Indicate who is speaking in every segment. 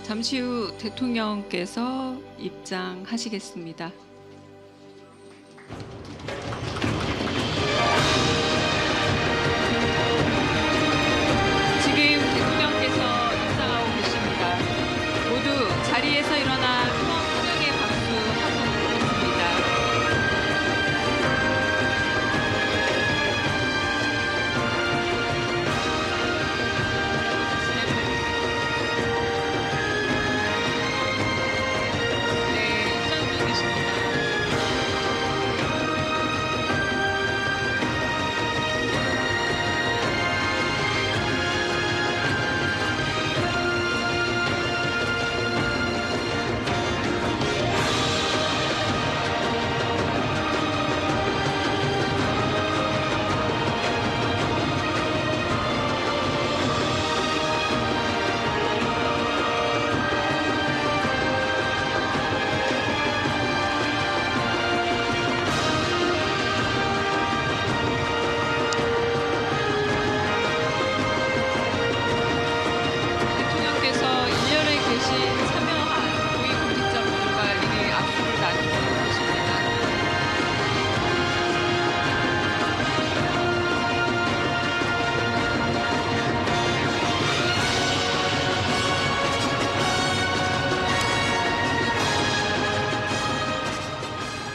Speaker 1: 잠시 후 대통령께서 입장하시겠습니다. 지금 대통령께서 입장하고 계십니다. 모두 자리에서 일어나 통합국영의 박수하고 있습니다.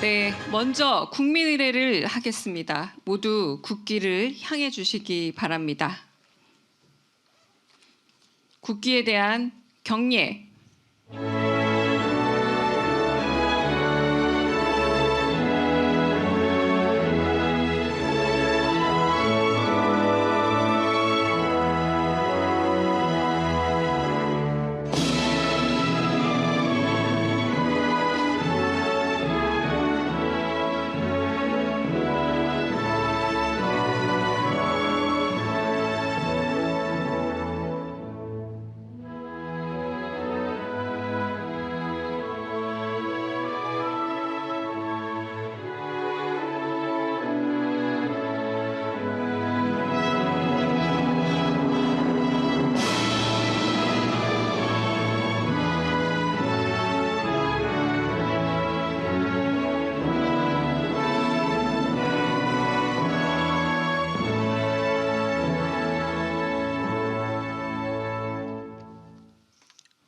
Speaker 1: 네, 먼저 국민 의례를 하겠습니다. 모두 국기를 향해 주시기 바랍니다. 국기에 대한 경례.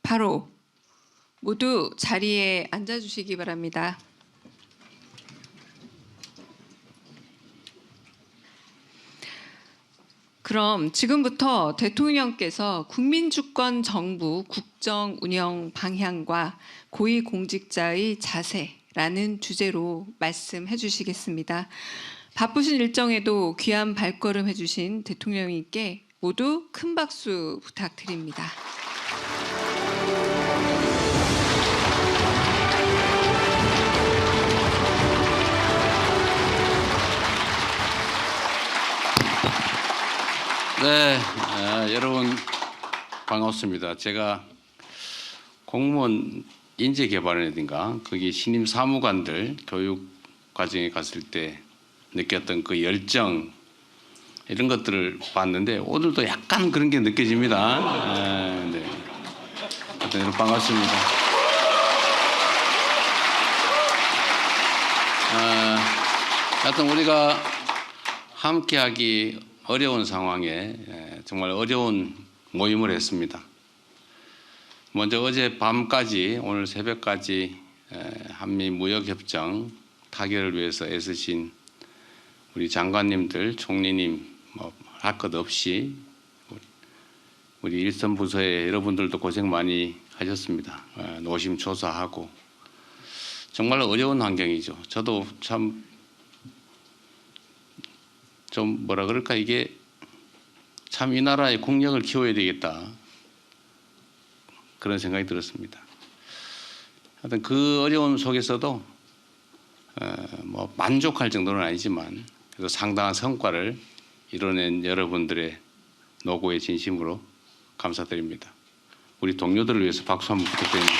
Speaker 1: 바로 모두 자리에 앉아주시기 바랍니다. 그럼 지금부터 대통령께서 국민주권 정부 국정 운영 방향과 고위공직자의 자세라는 주제로 말씀해 주시겠습니다. 바쁘신 일정에도 귀한 발걸음 해주신 대통령님께 모두 큰 박수 부탁드립니다.
Speaker 2: 네, 여러분 반갑습니다. 제가 공무원 인재개발이라든가 거기 신임 사무관들 교육 과정에 갔을 때 느꼈던 그 열정 이런 것들을 봤는데 오늘도 약간 그런 게 느껴집니다. 네. 하여튼 여러분 반갑습니다. 하여튼 우리가 함께하기 어려운 상황에 정말 어려운 모임을 했습니다. 먼저 어제 밤까지 오늘 새벽까지 한미 무역협정 타결을 위해서 애쓰신 우리 장관님들, 총리님 할 것 없이 우리 일선 부서의 여러분들도 고생 많이 하셨습니다. 노심초사하고 정말 어려운 환경이죠. 저도 참 좀 뭐라 그럴까 이게 참 이 나라의 국력을 키워야 되겠다 그런 생각이 들었습니다. 하여튼 그 어려움 속에서도 뭐 만족할 정도는 아니지만 그래도 상당한 성과를 이뤄낸 여러분들의 노고에 진심으로 감사드립니다. 우리 동료들을 위해서 박수 한번 부탁드립니다.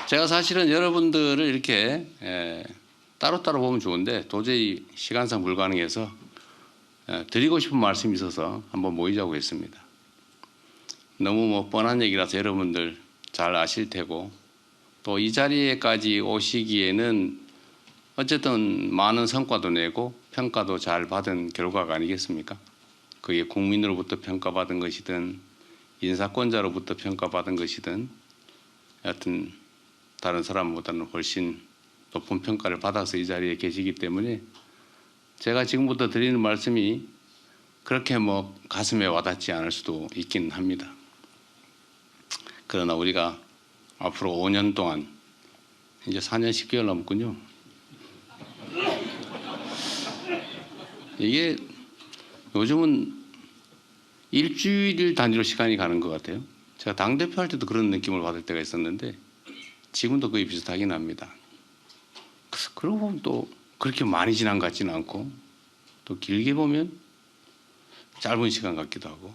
Speaker 2: 제가 사실은 여러분들을 이렇게 따로따로 보면 좋은데 도저히 시간상 불가능해서 드리고 싶은 말씀이 있어서 한번 모이자고 했습니다. 너무 뭐 뻔한 얘기라서 여러분들 잘 아실 테고 또 이 자리에까지 오시기에는 어쨌든 많은 성과도 내고 평가도 잘 받은 결과가 아니겠습니까? 그게 국민으로부터 평가받은 것이든 인사권자로부터 평가받은 것이든 여하튼 다른 사람보다는 훨씬 높은 평가를 받아서 이 자리에 계시기 때문에 제가 지금부터 드리는 말씀이 그렇게 뭐 가슴에 와닿지 않을 수도 있긴 합니다. 그러나 우리가 앞으로 5년 동안 이제 4년 10개월 남았군요. 이게 요즘은 일주일 단위로 시간이 가는 것 같아요. 제가 당대표 할 때도 그런 느낌을 받을 때가 있었는데 지금도 거의 비슷하긴 합니다. 그러고 보면 또 그렇게 많이 지난 것 같지는 않고 또 길게 보면 짧은 시간 같기도 하고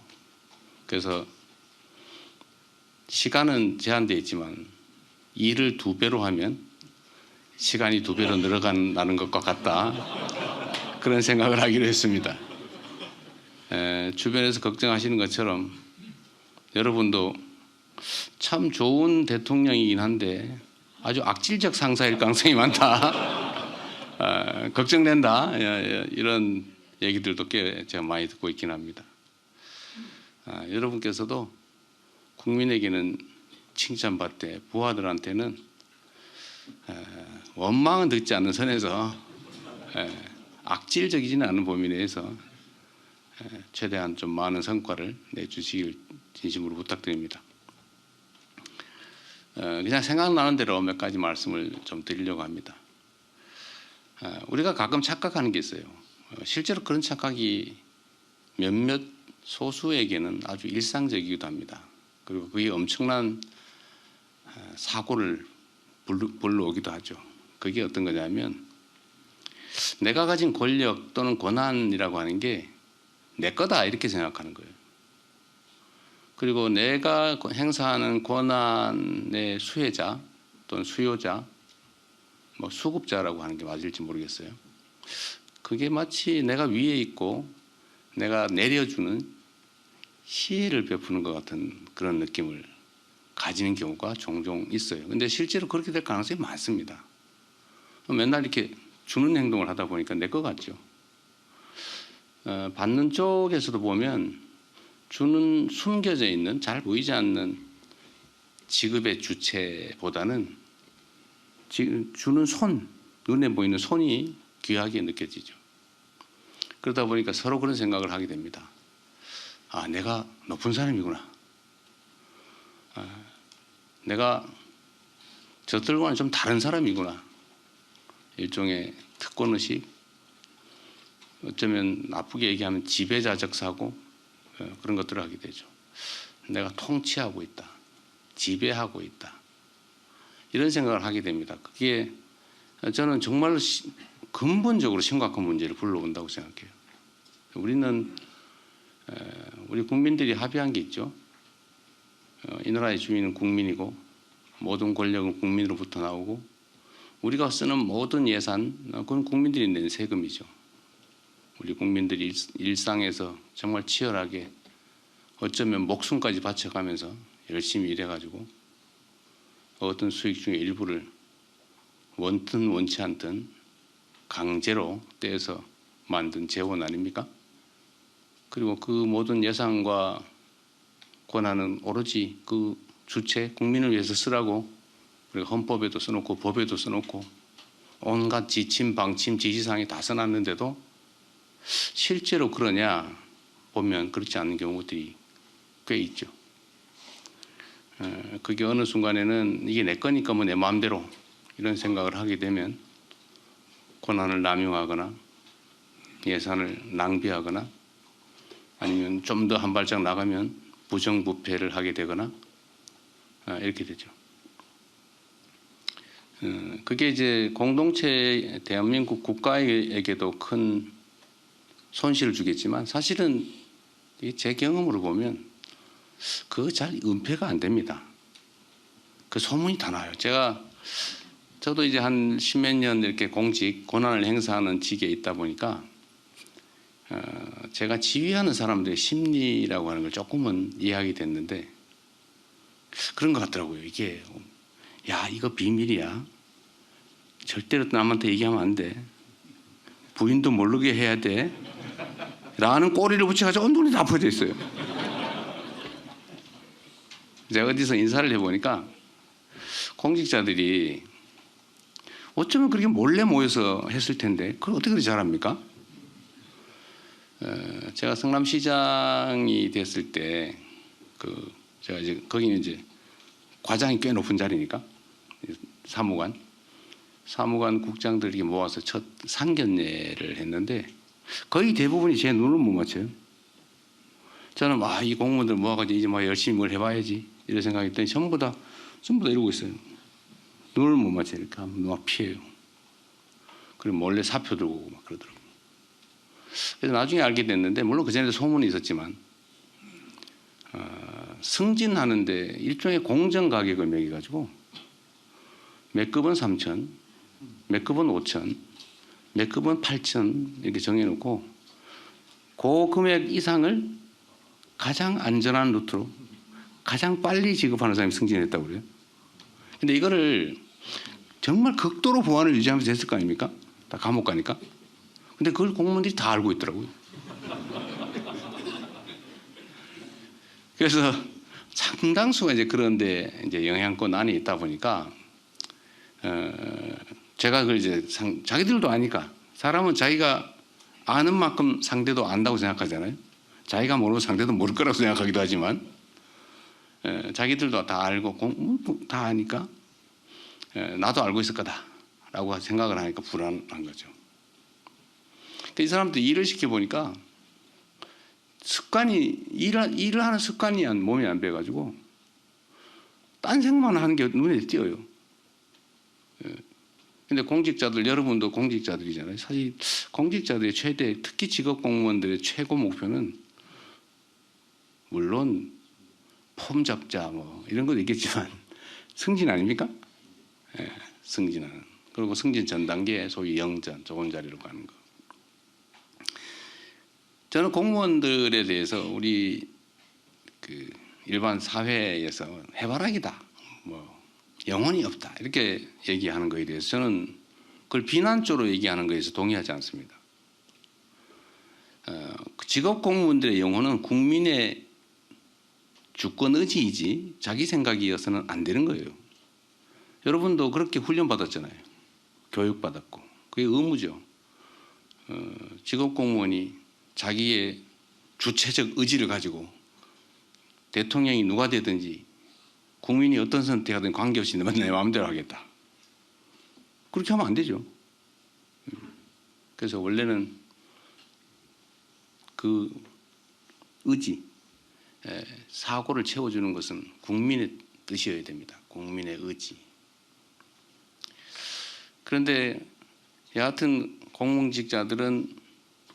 Speaker 2: 그래서 시간은 제한되어 있지만 일을 2배로 하면 시간이 2배로 늘어간다는 것과 같다. 그런 생각을 하기로 했습니다. 주변에서 걱정하시는 것처럼 여러분도 참 좋은 대통령이긴 한데 아주 악질적 상사일 가능성이 많다. 걱정된다. 이런 얘기들도 꽤 제가 많이 듣고 있긴 합니다. 여러분께서도 국민에게는 칭찬받되 부하들한테는 원망은 듣지 않는 선에서 악질적이지는 않은 범위 내에서 최대한 좀 많은 성과를 내주시길 진심으로 부탁드립니다. 그냥 생각나는 대로 몇 가지 말씀을 좀 드리려고 합니다. 우리가 가끔 착각하는 게 있어요. 실제로 그런 착각이 몇몇 소수에게는 아주 일상적이기도 합니다. 그리고 그게 엄청난 사고를 불러오기도 하죠. 그게 어떤 거냐면 내가 가진 권력 또는 권한이라고 하는 게 내 거다 이렇게 생각하는 거예요. 그리고 내가 행사하는 권한의 수혜자 또는 수요자, 뭐 수급자라고 하는 게 맞을지 모르겠어요. 그게 마치 내가 위에 있고 내가 내려주는 시혜를 베푸는 것 같은 그런 느낌을 가지는 경우가 종종 있어요. 근데 실제로 그렇게 될 가능성이 많습니다. 맨날 이렇게 주는 행동을 하다 보니까 내 것 같죠. 받는 쪽에서도 보면 주는 숨겨져 있는 잘 보이지 않는 지급의 주체보다는 주는 손, 눈에 보이는 손이 귀하게 느껴지죠. 그러다 보니까 서로 그런 생각을 하게 됩니다. 아, 내가 높은 사람이구나. 내가 저들과는 좀 다른 사람이구나. 일종의 특권의식, 어쩌면 나쁘게 얘기하면 지배자적 사고, 그런 것들을 하게 되죠. 내가 통치하고 있다. 지배하고 있다. 이런 생각을 하게 됩니다. 그게 저는 정말로 근본적으로 심각한 문제를 불러온다고 생각해요. 우리는 우리 국민들이 합의한 게 있죠. 이 나라의 주민은 국민이고 모든 권력은 국민으로부터 나오고 우리가 쓰는 모든 예산 그건 국민들이 낸 세금이죠. 우리 국민들이 일상에서 정말 치열하게 어쩌면 목숨까지 바쳐가면서 열심히 일해가지고 어떤 수익 중에 일부를 원든 원치 않든 강제로 떼서 만든 재원 아닙니까? 그리고 그 모든 예산과 권한은 오로지 그 주체 국민을 위해서 쓰라고 우리가 헌법에도 써놓고 법에도 써놓고 온갖 지침 방침 지시사항에 다 써놨는데도 실제로 그러냐 보면 그렇지 않은 경우들이 꽤 있죠. 그게 어느 순간에는 이게 내 거니까 뭐 내 마음대로 이런 생각을 하게 되면 권한을 남용하거나 예산을 낭비하거나 아니면 좀 더 한 발짝 나가면 부정부패를 하게 되거나 이렇게 되죠. 그게 이제 공동체 대한민국 국가에게도 큰 손실을 주겠지만 사실은 제 경험으로 보면 그거 잘 은폐가 안 됩니다. 그 소문이 다 나요. 저도 이제 한 십몇 년 이렇게 공직 권한을 행사하는 직에 있다 보니까 제가 지휘하는 사람들의 심리라고 하는 걸 조금은 이해하게 됐는데 그런 것 같더라고요. 이게 야 이거 비밀이야. 절대로 남한테 얘기하면 안 돼. 부인도 모르게 해야 돼. 라는 꼬리를 붙여가지고 눈이 다 퍼져 있어요. 제가 어디서 인사를 해보니까 공직자들이 어쩌면 그렇게 몰래 모여서 했을 텐데 그걸 어떻게 그렇게 잘합니까? 제가 성남시장이 됐을 때 제가 이제 거기는 이제 과장이 꽤 높은 자리니까 사무관 국장들이 모아서 첫 상견례를 했는데 거의 대부분이 제 눈을 못 맞춰요. 저는 이 공무원들 모아가지고 이제 열심히 뭘 해봐야지 이런 생각했더니 전부 다 이러고 있어요. 눈을 못 맞춰요. 이렇게 하면 막 피해요. 그리고 몰래 사표 들고 오고 막 그러더라고요. 그래서 나중에 알게 됐는데 물론 그전에도 소문이 있었지만 승진하는데 일종의 공정 가격을 매겨가지고 몇 급은 3천, 몇 급은 5천, 몇 급은 8천 이렇게 정해놓고 그 금액 이상을 가장 안전한 루트로 가장 빨리 지급하는 사람이 승진했다고 그래요. 근데 이거를 정말 극도로 보안을 유지하면서 했을 거 아닙니까? 다 감옥 가니까. 근데 그걸 공무원들이 다 알고 있더라고요. 그래서 상당수가 이제 그런데 이제 영향권 안에 있다 보니까 제가 그걸 이제 자기들도 아니까 사람은 자기가 아는 만큼 상대도 안다고 생각하잖아요. 자기가 모르면 상대도 모를 거라고 생각하기도 하지만 자기들도 다 알고 다 아니까 나도 알고 있을 거다라고 생각을 하니까 불안한 거죠. 이 사람들 일을 시켜보니까 습관이 일을 하는 습관이 몸에 안 배가지고 딴 생각만 하는 게 눈에 띄어요. 근데 공직자들 여러분도 공직자들이잖아요. 사실 공직자들의 최대 특히 직업 공무원들의 최고 목표는 물론 폼 잡자 뭐 이런 것도 있겠지만 승진 아닙니까? 승진하는. 그리고 승진 전 단계 소위 영전 좋은 자리로 가는 거. 저는 공무원들에 대해서 우리 일반 사회에서 해바라기다, 뭐 영혼이 없다 이렇게 얘기하는 거에 대해서 저는 그걸 비난적으로 얘기하는 거에 대해서 동의하지 않습니다. 직업 공무원들의 영혼은 국민의 주권 의지이지 자기 생각이어서는 안 되는 거예요. 여러분도 그렇게 훈련 받았잖아요. 교육 받았고 그게 의무죠. 직업 공무원이 자기의 주체적 의지를 가지고 대통령이 누가 되든지 국민이 어떤 선택하든 관계없이 내 마음대로 하겠다. 그렇게 하면 안 되죠. 그래서 원래는 그 의지, 사고를 채워주는 것은 국민의 뜻이어야 됩니다. 국민의 의지. 그런데 여하튼 공무직자들은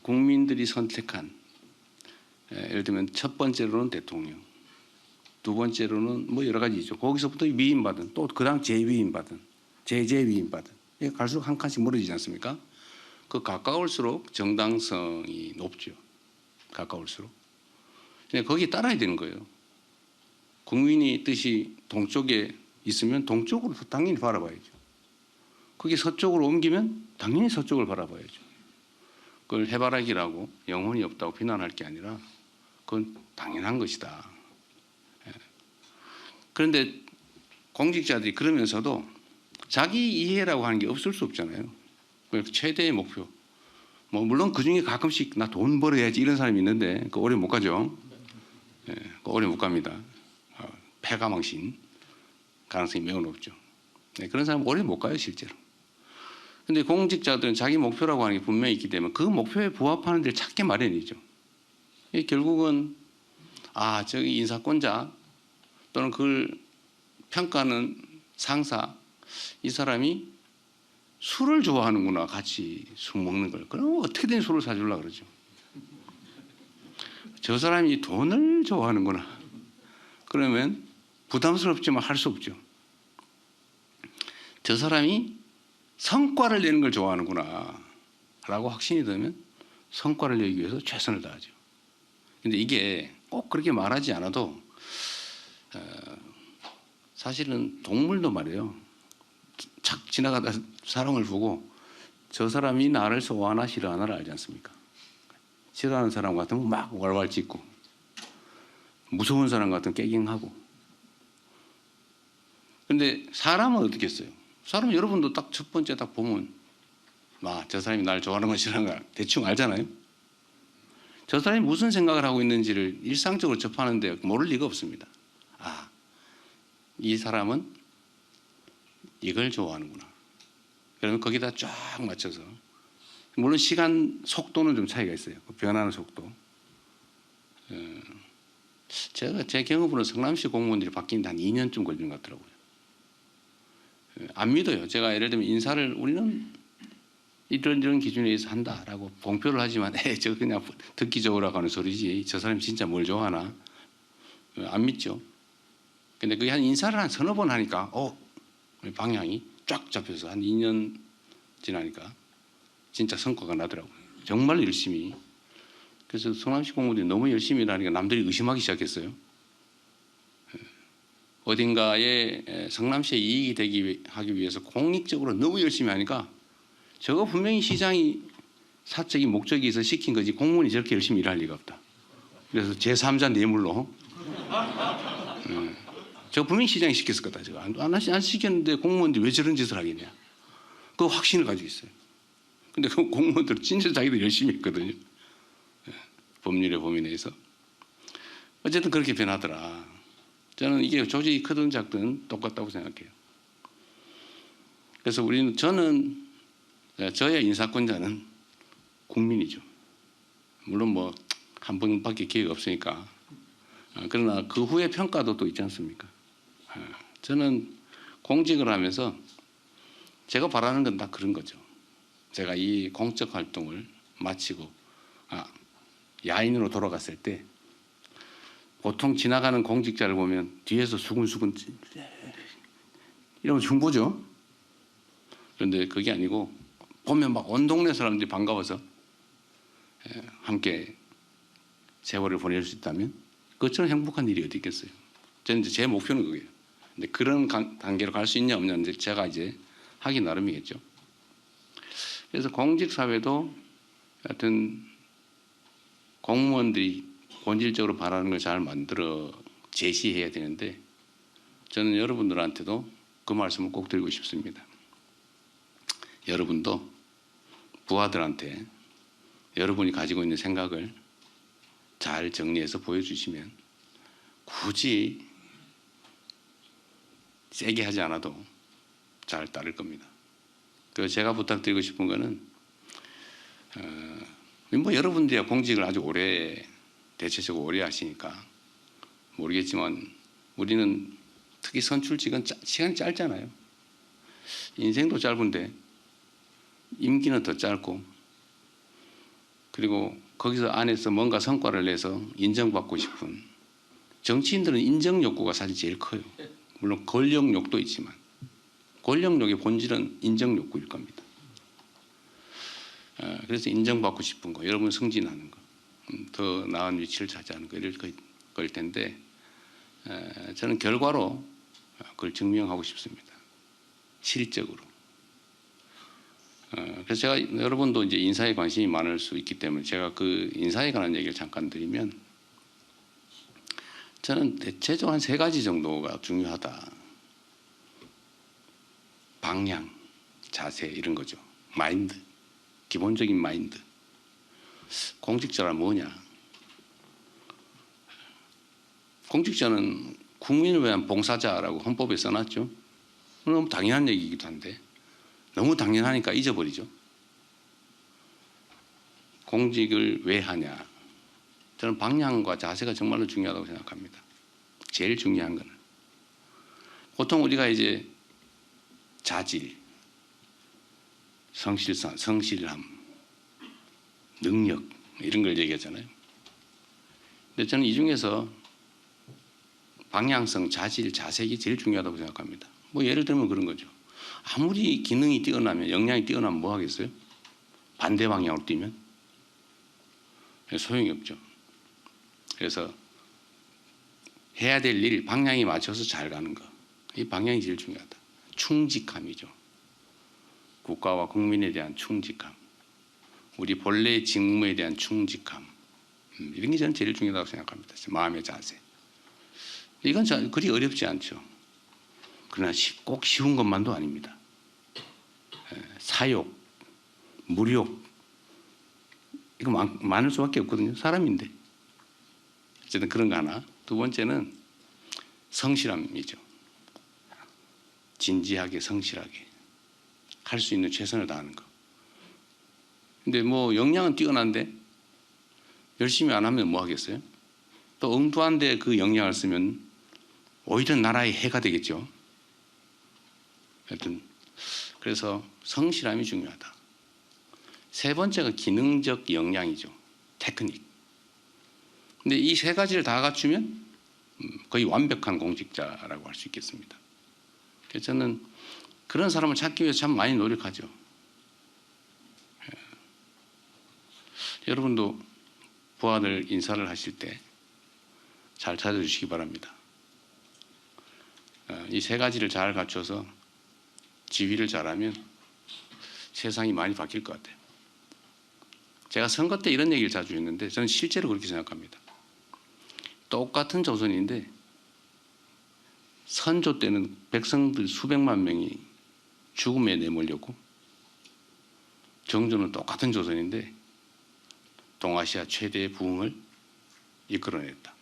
Speaker 2: 국민들이 선택한 예를 들면 첫 번째로는 대통령, 두 번째로는 뭐 여러 가지 있죠. 거기서부터 위임받은 또 그다음 재위임받은 재위임받은 갈수록 한 칸씩 멀어지지 않습니까? 그 가까울수록 정당성이 높죠. 가까울수록. 거기에 따라야 되는 거예요. 국민의 뜻이 동쪽에 있으면 동쪽으로 당연히 바라봐야죠. 그게 서쪽으로 옮기면 당연히 서쪽을 바라봐야죠. 그걸 해바라기라고 영혼이 없다고 비난할 게 아니라 그건 당연한 것이다. 그런데 공직자들이 그러면서도 자기 이해라고 하는 게 없을 수 없잖아요. 최대의 목표. 뭐 물론 그중에 가끔씩 나 돈 벌어야지 이런 사람이 있는데 그 오래 못 가죠. 그 오래 못 갑니다. 패가망신 가능성이 매우 높죠. 그런 사람은 오래 못 가요 실제로. 근데 공직자들은 자기 목표라고 하는 게 분명히 있기 때문에 그 목표에 부합하는 데를 찾게 마련이죠. 결국은 저기 인사권자 또는 그걸 평가하는 상사 이 사람이 술을 좋아하는구나. 같이 술 먹는 걸. 그럼 어떻게든 술을 사주려고 그러죠. 저 사람이 돈을 좋아하는구나. 그러면 부담스럽지만 할 수 없죠. 저 사람이 성과를 내는 걸 좋아하는구나 라고 확신이 들면 성과를 내기 위해서 최선을 다하죠. 근데 이게 꼭 그렇게 말하지 않아도 사실은 동물도 말이에요. 착 지나가다 사람을 보고 저 사람이 나를 좋아하나 싫어하나를 알지 않습니까? 싫어하는 사람 같으면 막 왈왈 짖고 무서운 사람 같으면 깨갱하고. 근데 사람은 어떻겠어요? 사람은 여러분도 딱 첫 번째 딱 보면 저 사람이 나를 좋아하는 건 싫어하는 걸 대충 알잖아요. 저 사람이 무슨 생각을 하고 있는지를 일상적으로 접하는데 모를 리가 없습니다. 이 사람은 이걸 좋아하는구나. 그러면 거기다 쫙 맞춰서, 물론 시간 속도는 좀 차이가 있어요. 변하는 속도. 제가 제 경험으로 성남시 공무원들이 바뀐 데 한 2년쯤 걸리는 것 같더라고요. 안 믿어요. 제가 예를 들면 인사를 우리는 이런 기준에 의해서 한다라고 공표를 하지만 저 그냥 듣기 좋으라고 하는 소리지 저 사람이 진짜 뭘 좋아하나 안 믿죠. 근데 그게 한 인사를 한 서너 번 하니까 방향이 쫙 잡혀서 한 2년 지나니까 진짜 성과가 나더라고요. 정말 열심히. 그래서 성남시 공무원들이 너무 열심히 일하니까 남들이 의심하기 시작했어요. 어딘가에 성남시에 이익이 하기 위해서 공익적으로 너무 열심히 하니까 저거 분명히 시장이 사적인 목적이 있어 시킨 거지 공무원이 저렇게 열심히 일할 리가 없다. 그래서 제3자 뇌물로 저 분명히 시장이 시켰을 거다. 저거 안 시켰는데 공무원들이 왜 저런 짓을 하겠냐. 그 확신을 가지고 있어요. 근데 그 공무원들 진짜 자기들 열심히 했거든요. 법률의 범위 내에서. 어쨌든 그렇게 변하더라. 저는 이게 조직이 크든 작든 똑같다고 생각해요. 그래서 저는 저의 인사권자는 국민이죠. 물론 뭐 한 번밖에 기회가 없으니까. 그러나 그 후에 평가도 또 있지 않습니까? 저는 공직을 하면서 제가 바라는 건 다 그런 거죠. 제가 이 공적 활동을 마치고 야인으로 돌아갔을 때 보통 지나가는 공직자를 보면 뒤에서 수근수근 이러면 흉보죠. 그런데 그게 아니고 보면 막 온 동네 사람들이 반가워서 함께 세월을 보낼 수 있다면 그것처럼 행복한 일이 어디 있겠어요. 저는 이제 제 목표는 그게요. 근데 그런 단계로 갈 수 있냐 없냐 이제 제가 이제 하기 나름이겠죠. 그래서 공직 사회도 하여튼 공무원들이 본질적으로 바라는 걸 잘 만들어 제시해야 되는데 저는 여러분들한테도 그 말씀을 꼭 드리고 싶습니다. 여러분도 부하들한테 여러분이 가지고 있는 생각을 잘 정리해서 보여주시면 굳이 세게 하지 않아도 잘 따를 겁니다. 그래서 제가 부탁드리고 싶은 거는 뭐 여러분들이 공직을 아주 대체적으로 오래 하시니까 모르겠지만 우리는 특히 선출직은 시간이 짧잖아요. 인생도 짧은데 임기는 더 짧고 그리고 거기서 안에서 뭔가 성과를 내서 인정받고 싶은 정치인들은 인정 욕구가 사실 제일 커요. 물론 권력욕도 있지만 권력욕의 본질은 인정 욕구일 겁니다. 그래서 인정받고 싶은 거, 여러분 승진하는 거, 더 나은 위치를 차지하는 거 이럴 거일 텐데 저는 결과로 그걸 증명하고 싶습니다. 실적으로. 그래서 제가 여러분도 이제 인사에 관심이 많을 수 있기 때문에 제가 그 인사에 관한 얘기를 잠깐 드리면 저는 대체적으로 한 3가지 정도가 중요하다. 방향, 자세 이런 거죠. 마인드, 기본적인 마인드. 공직자란 뭐냐? 공직자는 국민을 위한 봉사자라고 헌법에 써놨죠. 너무 당연한 얘기이기도 한데 너무 당연하니까 잊어버리죠. 공직을 왜 하냐? 저는 방향과 자세가 정말로 중요하다고 생각합니다. 제일 중요한 거는 보통 우리가 이제 자질, 성실함, 능력 이런 걸 얘기하잖아요. 근데 저는 이 중에서 방향성, 자질, 자색이 제일 중요하다고 생각합니다. 뭐 예를 들면 그런 거죠. 아무리 기능이 뛰어나면 역량이 뛰어나면 뭐 하겠어요? 반대 방향으로 뛰면 소용이 없죠. 그래서 해야 될 일 방향에 맞춰서 잘 가는 거. 이 방향이 제일 중요하다. 충직함이죠. 국가와 국민에 대한 충직함. 우리 본래의 직무에 대한 충직함. 이런 게 저는 제일 중요하다고 생각합니다. 마음의 자세. 이건 그리 어렵지 않죠. 그러나 꼭 쉬운 것만도 아닙니다. 사욕, 무욕 이거 많을 수밖에 없거든요. 사람인데. 어쨌든 그런 거 하나. 두 번째는 성실함이죠. 진지하게 성실하게 할 수 있는 최선을 다하는 거. 근데 뭐 역량은 뛰어난데 열심히 안 하면 뭐 하겠어요? 또 엉뚱한데 그 역량을 쓰면 오히려 나라의 해가 되겠죠. 하여튼 그래서 성실함이 중요하다. 세 번째가 기능적 역량이죠. 테크닉. 근데 이 세 가지를 다 갖추면 거의 완벽한 공직자라고 할 수 있겠습니다. 그래서 저는 그런 사람을 찾기 위해서 참 많이 노력하죠. 여러분도 부하들 인사를 하실 때 잘 찾아주시기 바랍니다. 이 세 가지를 잘 갖춰서 지휘를 잘하면 세상이 많이 바뀔 것 같아요. 제가 선거 때 이런 얘기를 자주 했는데 저는 실제로 그렇게 생각합니다. 똑같은 조선인데 선조 때는 백성들 수백만 명이 죽음에 내몰렸고 정조는 똑같은 조선인데 동아시아 최대의 부흥을 이끌어냈다.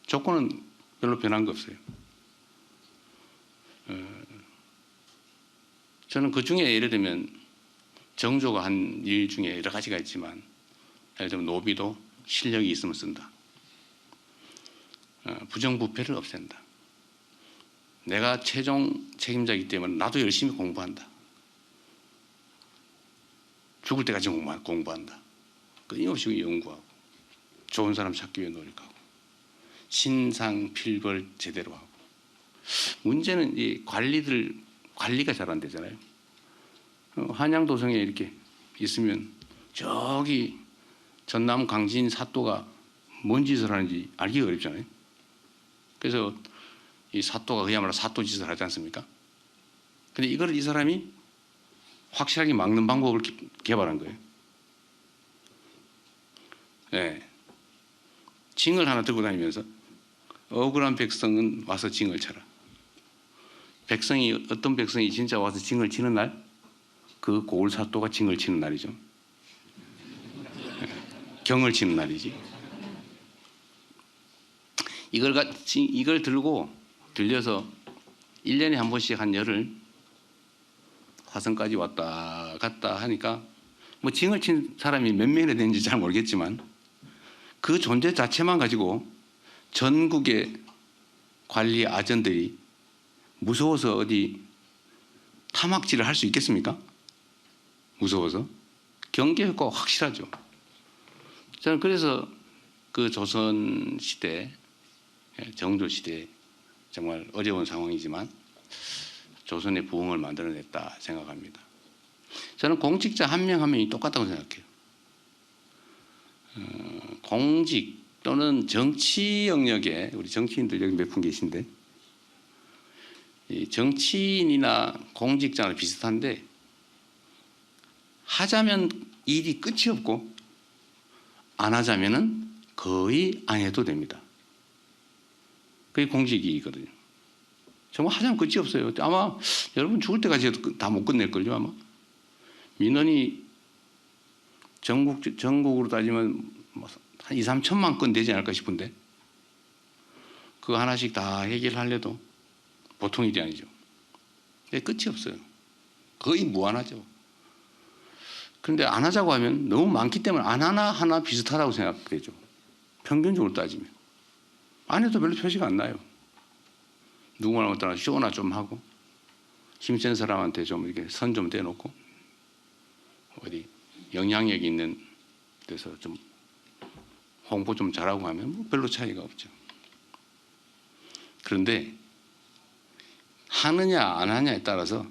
Speaker 2: 조건은 별로 변한 거 없어요. 저는 그 중에 예를 들면 정조가 한 일 중에 여러 가지가 있지만 예를 들면 노비도 실력이 있으면 쓴다. 부정부패를 없앤다. 내가 최종 책임자이기 때문에 나도 열심히 공부한다. 죽을 때까지 공부한다. 끊임없이 연구하고 좋은 사람 찾기 위해 노력하고 신상필벌 제대로 하고. 문제는 이 관리가 잘 안 되잖아요. 한양도성에 이렇게 있으면 저기 전남 강진 사또가 뭔 짓을 하는지 알기가 어렵잖아요. 그래서 이 사또가 그야말로 사또 짓을 하지 않습니까? 근데 이걸 이 사람이 확실하게 막는 방법을 개발한 거예요. 네. 징을 하나 들고 다니면서 억울한 백성은 와서 징을 쳐라. 어떤 백성이 진짜 와서 징을 치는 날, 그 고을 사또가 징을 치는 날이죠. 경을 치는 날이지. 이걸 들려서 1년에 한 번씩 한 열흘 화성까지 왔다 갔다 하니까 뭐 징을 친 사람이 몇 명이나 되는지 잘 모르겠지만 그 존재 자체만 가지고 전국의 관리 아전들이 무서워서 어디 타막질을 할 수 있겠습니까? 무서워서. 경계 효과가 확실하죠. 저는 그래서 그 조선 시대, 정조 시대 정말 어려운 상황이지만 조선의 부흥을 만들어냈다 생각합니다. 저는 공직자 한 명 한 명이 똑같다고 생각해요. 공직 또는 정치 영역에 우리 정치인들 여기 몇 분 계신데 이 정치인이나 공직자랑 비슷한데 하자면 일이 끝이 없고 안 하자면은 거의 안 해도 됩니다. 그게 공직이거든요. 정말 하자면 끝이 없어요. 아마 여러분 죽을 때까지 해도 다 못 끝낼걸요 아마. 민원이 전국으로 따지면 한 2, 3천만 건 되지 않을까 싶은데 그거 하나씩 다 해결하려도 보통 일이 아니죠. 근데 끝이 없어요. 거의 무한하죠. 그런데 안 하자고 하면 너무 많기 때문에 안 하나 비슷하다고 생각되죠. 평균적으로 따지면. 안 해도 별로 표시가 안 나요. 누구나 따라 쇼나 좀 하고 힘센 사람한테 좀 이렇게 선 좀 떼놓고 어디 영향력 있는 데서 좀 홍보 좀 잘하고 하면 뭐 별로 차이가 없죠. 그런데 하느냐 안 하냐에 따라서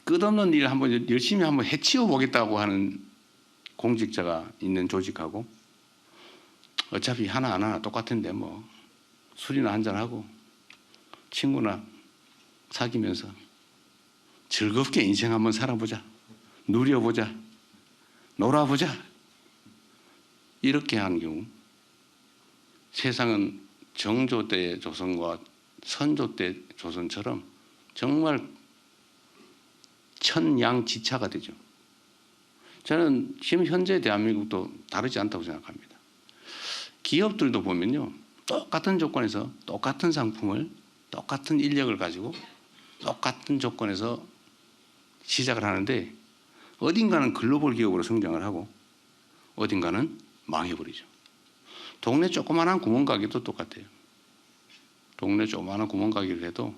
Speaker 2: 끝없는 일을 한번 열심히 한번 해치워 보겠다고 하는 공직자가 있는 조직하고 어차피 하나 안 하나 똑같은데 뭐 술이나 한잔하고 친구나 사귀면서 즐겁게 인생 한번 살아보자, 누려보자, 놀아보자, 이렇게 한 경우 세상은 정조 때 조선과 선조 때 조선처럼 정말 천양지차가 되죠. 저는 지금 현재 대한민국도 다르지 않다고 생각합니다. 기업들도 보면요, 똑같은 조건에서 똑같은 상품을 똑같은 인력을 가지고 똑같은 조건에서 시작을 하는데 어딘가는 글로벌 기업으로 성장을 하고 어딘가는 망해버리죠. 동네 조그마한 구멍가게도 똑같아요. 동네 조그마한 구멍가게를 해도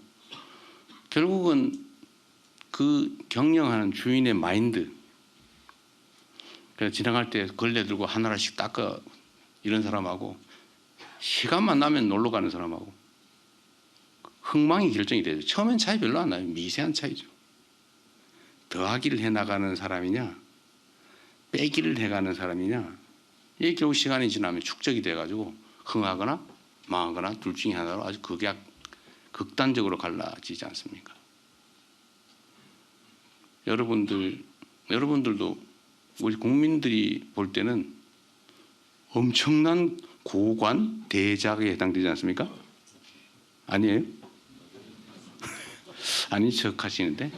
Speaker 2: 결국은 그 경영하는 주인의 마인드, 그래서 지나갈 때 걸레 들고 하나씩 닦아 이런 사람하고 시간만 나면 놀러 가는 사람하고 흥망이 결정이 되죠. 처음엔 차이 별로 안 나요. 미세한 차이죠. 더하기를 해나가는 사람이냐 빼기를 해가는 사람이냐, 이게 결국 시간이 지나면 축적이 돼가지고 흥하거나 망하거나 둘 중에 하나로 아주 극단적으로 갈라지지 않습니까? 여러분들도 우리 국민들이 볼 때는 엄청난 고관 대작에 해당되지 않습니까? 아니에요? 아닌 척 하시는데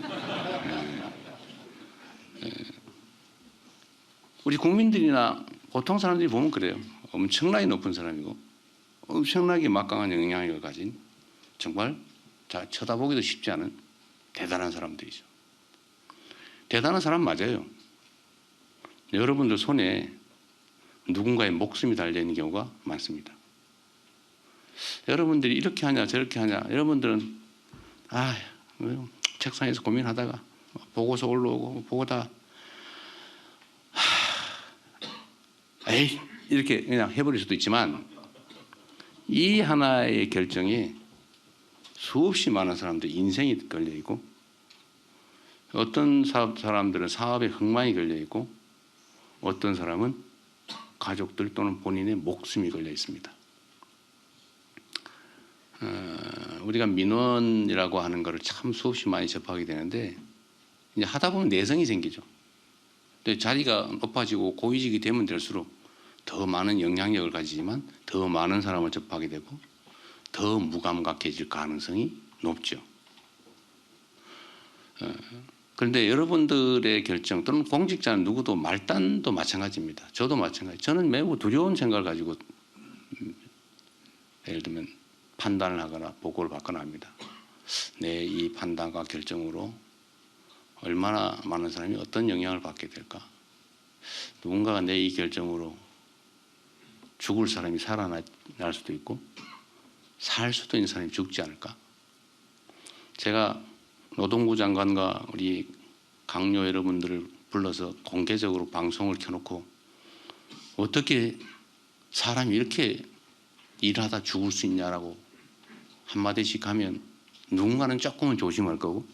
Speaker 2: 우리 국민들이나 보통 사람들이 보면 그래요. 엄청나게 높은 사람이고 엄청나게 막강한 영향력을 가진 정말 쳐다보기도 쉽지 않은 대단한 사람들이죠. 대단한 사람 맞아요. 여러분들 손에 누군가의 목숨이 달려있는 경우가 많습니다. 여러분들이 이렇게 하냐 저렇게 하냐, 여러분들은 책상에서 고민하다가 보고서 올라오고 보고다 에이 이렇게 그냥 해버릴 수도 있지만 이 하나의 결정에 수없이 많은 사람들 인생이 걸려있고 어떤 사람들은 사업에 흥망이 걸려있고 어떤 사람은 가족들 또는 본인의 목숨이 걸려 있습니다. 우리가 민원이라고 하는 것을 참 수없이 많이 접하게 되는데 이제 하다 보면 내성이 생기죠. 근데 자리가 높아지고 고위직이 되면 될수록 더 많은 영향력을 가지지만 더 많은 사람을 접하게 되고 더 무감각해질 가능성이 높죠. 그런데 여러분들의 결정 또는 공직자는 누구도 말단도 마찬가지입니다. 저도 마찬가지. 저는 매우 두려운 생각을 가지고 예를 들면 판단을 하거나 보고를 받거나 합니다. 내 이 판단과 결정으로 얼마나 많은 사람이 어떤 영향을 받게 될까? 누군가가 내 이 결정으로 죽을 사람이 살아날 수도 있고 살 수도 있는 사람이 죽지 않을까? 제가 노동부 장관과 우리 강요 여러분들을 불러서 공개적으로 방송을 켜놓고 어떻게 사람이 이렇게 일하다 죽을 수 있냐라고 한마디씩 하면 누군가는 조금은 조심할 거고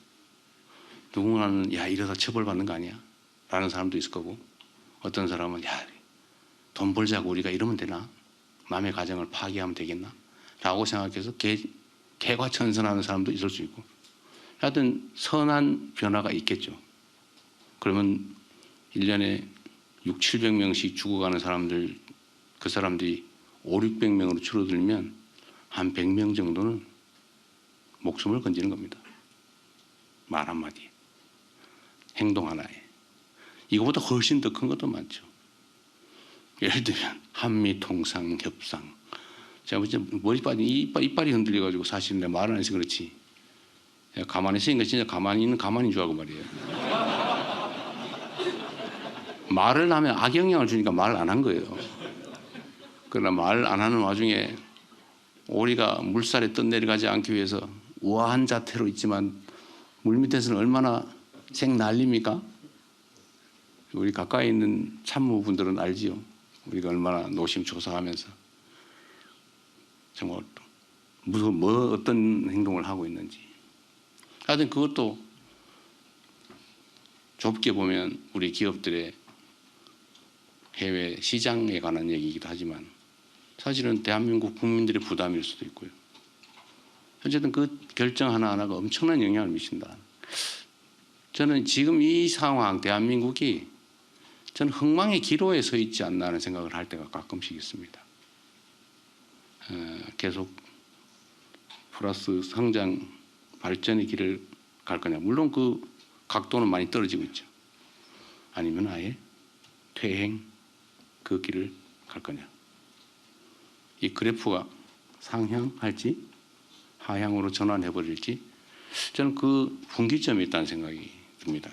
Speaker 2: 누군가는 야 이러다 처벌받는 거 아니야? 라는 사람도 있을 거고 어떤 사람은 야 돈 벌자고 우리가 이러면 되나? 남의 가정을 파괴하면 되겠나? 라고 생각해서 개과천선하는 사람도 있을 수 있고 하여튼 선한 변화가 있겠죠. 그러면 1년에 600~700명씩 죽어가는 사람들, 그 사람들이 500~600명으로 줄어들면 한 100명 정도는 목숨을 건지는 겁니다. 말 한마디에, 행동 하나에. 이거보다 훨씬 더 큰 것도 많죠. 예를 들면 한미 통상 협상. 제가 이제 머리 빠진 이빨이 흔들려가지고 사실 내 말을 안 해서 그렇지. 제가 가만히 있으니까 진짜 가만히 있는 가만히인 줄 알고 말이에요. 말을 하면 악영향을 주니까 말을 안 한 거예요. 그러나 말 안 하는 와중에 오리가 물살에 떠내려가지 않기 위해서 우아한 자태로 있지만 물 밑에서는 얼마나 생 난립니까? 우리 가까이 있는 참모분들은 알지요. 우리가 얼마나 노심초사하면서 정말 어떤 행동을 하고 있는지. 하여튼 그것도 좁게 보면 우리 기업들의 해외 시장에 관한 얘기이기도 하지만 사실은 대한민국 국민들의 부담일 수도 있고요. 어쨌든 그 결정 하나하나가 엄청난 영향을 미친다. 저는 지금 이 상황 대한민국이 저는 흥망의 기로에 서 있지 않나 하는 생각을 할 때가 가끔씩 있습니다. 계속 플러스 성장 발전의 길을 갈 거냐. 물론 그 각도는 많이 떨어지고 있죠. 아니면 아예 퇴행 그 길을 갈 거냐. 이 그래프가 상향할지 하향으로 전환해버릴지 저는 그 분기점에 있다는 생각이 듭니다.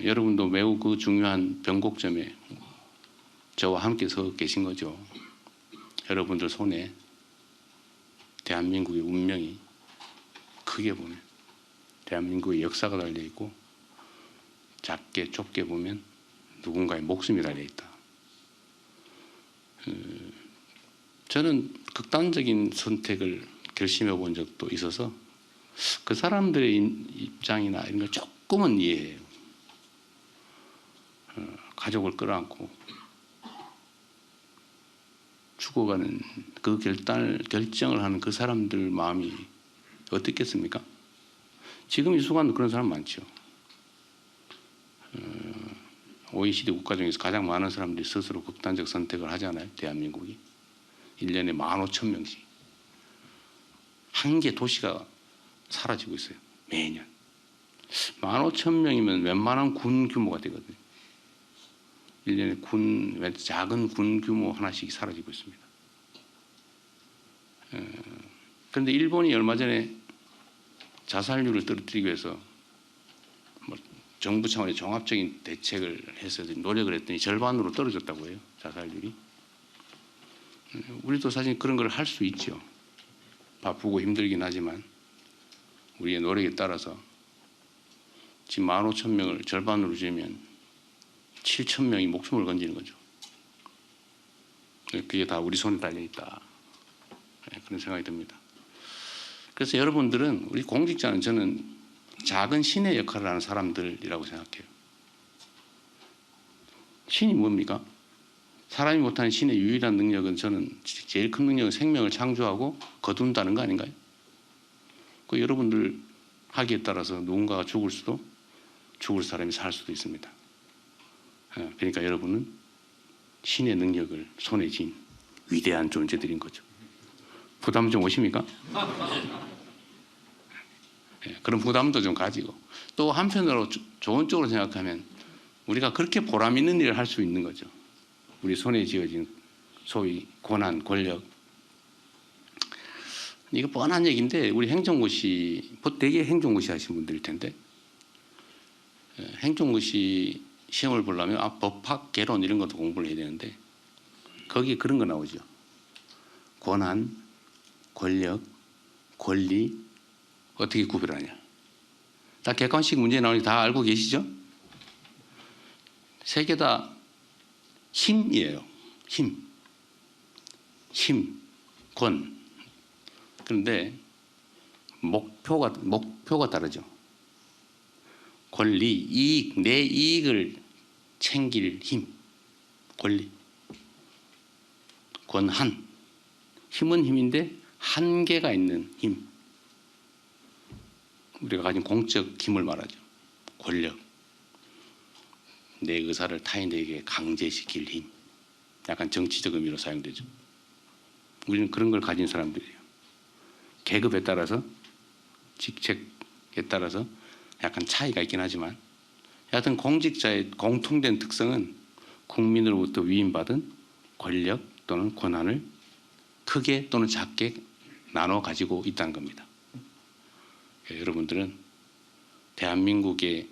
Speaker 2: 여러분도 매우 그 중요한 변곡점에 저와 함께 서 계신 거죠. 여러분들 손에 대한민국의 운명이 크게 보면 대한민국의 역사가 달려있고 작게 좁게 보면 누군가의 목숨이 달려있다. 저는 극단적인 선택을 결심해 본 적도 있어서 그 사람들의 입장이나 이런 걸 조금은 이해해요. 가족을 끌어안고 죽어가는 그 결정을 하는 그 사람들 마음이 어떻겠습니까? 지금 이 순간도 그런 사람 많죠. OECD 국가 중에서 가장 많은 사람들이 스스로 극단적 선택을 하잖아요. 대한민국이 1년에 15,000명씩 한 개 도시가 사라지고 있어요. 매년 15,000명이면 웬만한 군 규모가 되거든요. 1년에 작은 군 규모 하나씩 사라지고 있습니다. 그런데 일본이 얼마 전에 자살률을 떨어뜨리기 위해서 뭐 정부 차원의 종합적인 대책을 해서 노력을 했더니 절반으로 떨어졌다고 해요. 자살률이. 우리도 사실 그런 걸 할 수 있죠. 바쁘고 힘들긴 하지만 우리의 노력에 따라서 지금 15,000명을 절반으로 줄이면 7,000명이 목숨을 건지는 거죠. 그게 다 우리 손에 달려있다. 그런 생각이 듭니다. 그래서 여러분들은 우리 공직자는 저는 작은 신의 역할을 하는 사람들이라고 생각해요. 신이 뭡니까? 사람이 못하는 신의 유일한 능력은 저는 제일 큰 능력은 생명을 창조하고 거둔다는 거 아닌가요? 그 여러분들 하기에 따라서 누군가가 죽을 수도 죽을 사람이 살 수도 있습니다. 그러니까 여러분은 신의 능력을 손에 쥔 위대한 존재들인 거죠. 부담 좀 오십니까? 그런 부담도 좀 가지고 또 한편으로 좋은 쪽으로 생각하면 우리가 그렇게 보람 있는 일을 할 수 있는 거죠. 우리 손에 쥐어진 소위 권한, 권력. 이거 뻔한 얘기인데 우리 행정고시, 되게 행정고시 하신 분들일 텐데 행정고시 시험을 보려면 법학, 개론 이런 것도 공부를 해야 되는데 거기에 그런 거 나오죠. 권한, 권력, 권리 어떻게 구별하냐. 다 객관식 문제 나오니까 다 알고 계시죠? 세 개 다 힘이에요. 힘, 권. 그런데 목표가 다르죠. 권리, 이익, 내 이익을 챙길 힘, 권리. 권한, 힘은 힘인데 한계가 있는 힘. 우리가 가진 공적 힘을 말하죠. 권력. 내 의사를 타인에게 강제시킬 힘. 약간 정치적 의미로 사용되죠. 우리는 그런 걸 가진 사람들이에요. 계급에 따라서, 직책에 따라서 약간 차이가 있긴 하지만 여하튼 공직자의 공통된 특성은 국민으로부터 위임받은 권력 또는 권한을 크게 또는 작게 나눠 가지고 있다는 겁니다. 여러분들은 대한민국의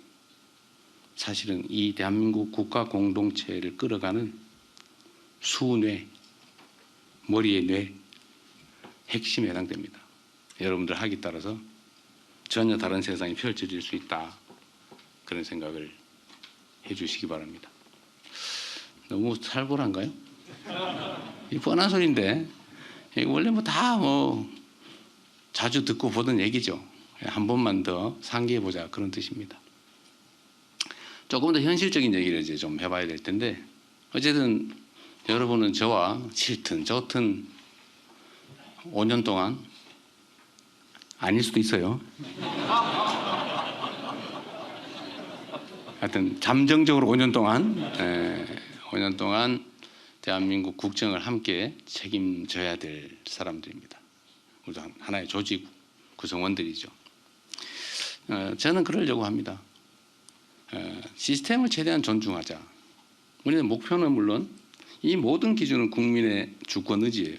Speaker 2: 사실은 이 대한민국 국가 공동체를 끌어가는 수뇌, 머리의 뇌, 핵심에 해당됩니다. 여러분들 하기 따라서 전혀 다른 세상이 펼쳐질 수 있다. 그런 생각을 해주시기 바랍니다. 너무 살벌한가요? 이 뻔한 소리인데 원래 다 자주 듣고 보던 얘기죠. 한 번만 더 상기해보자 그런 뜻입니다. 조금 더 현실적인 얘기를 이제 좀 해봐야 될 텐데 어쨌든 여러분은 저와 싫든 좋든 5년 동안 아닐 수도 있어요. 하여튼 잠정적으로 5년 동안 대한민국 국정을 함께 책임져야 될 사람들입니다. 우리도 하나의 조직 구성원들이죠. 저는 그러려고 합니다. 시스템을 최대한 존중하자. 우리는 목표는 물론 이 모든 기준은 국민의 주권 의지예요.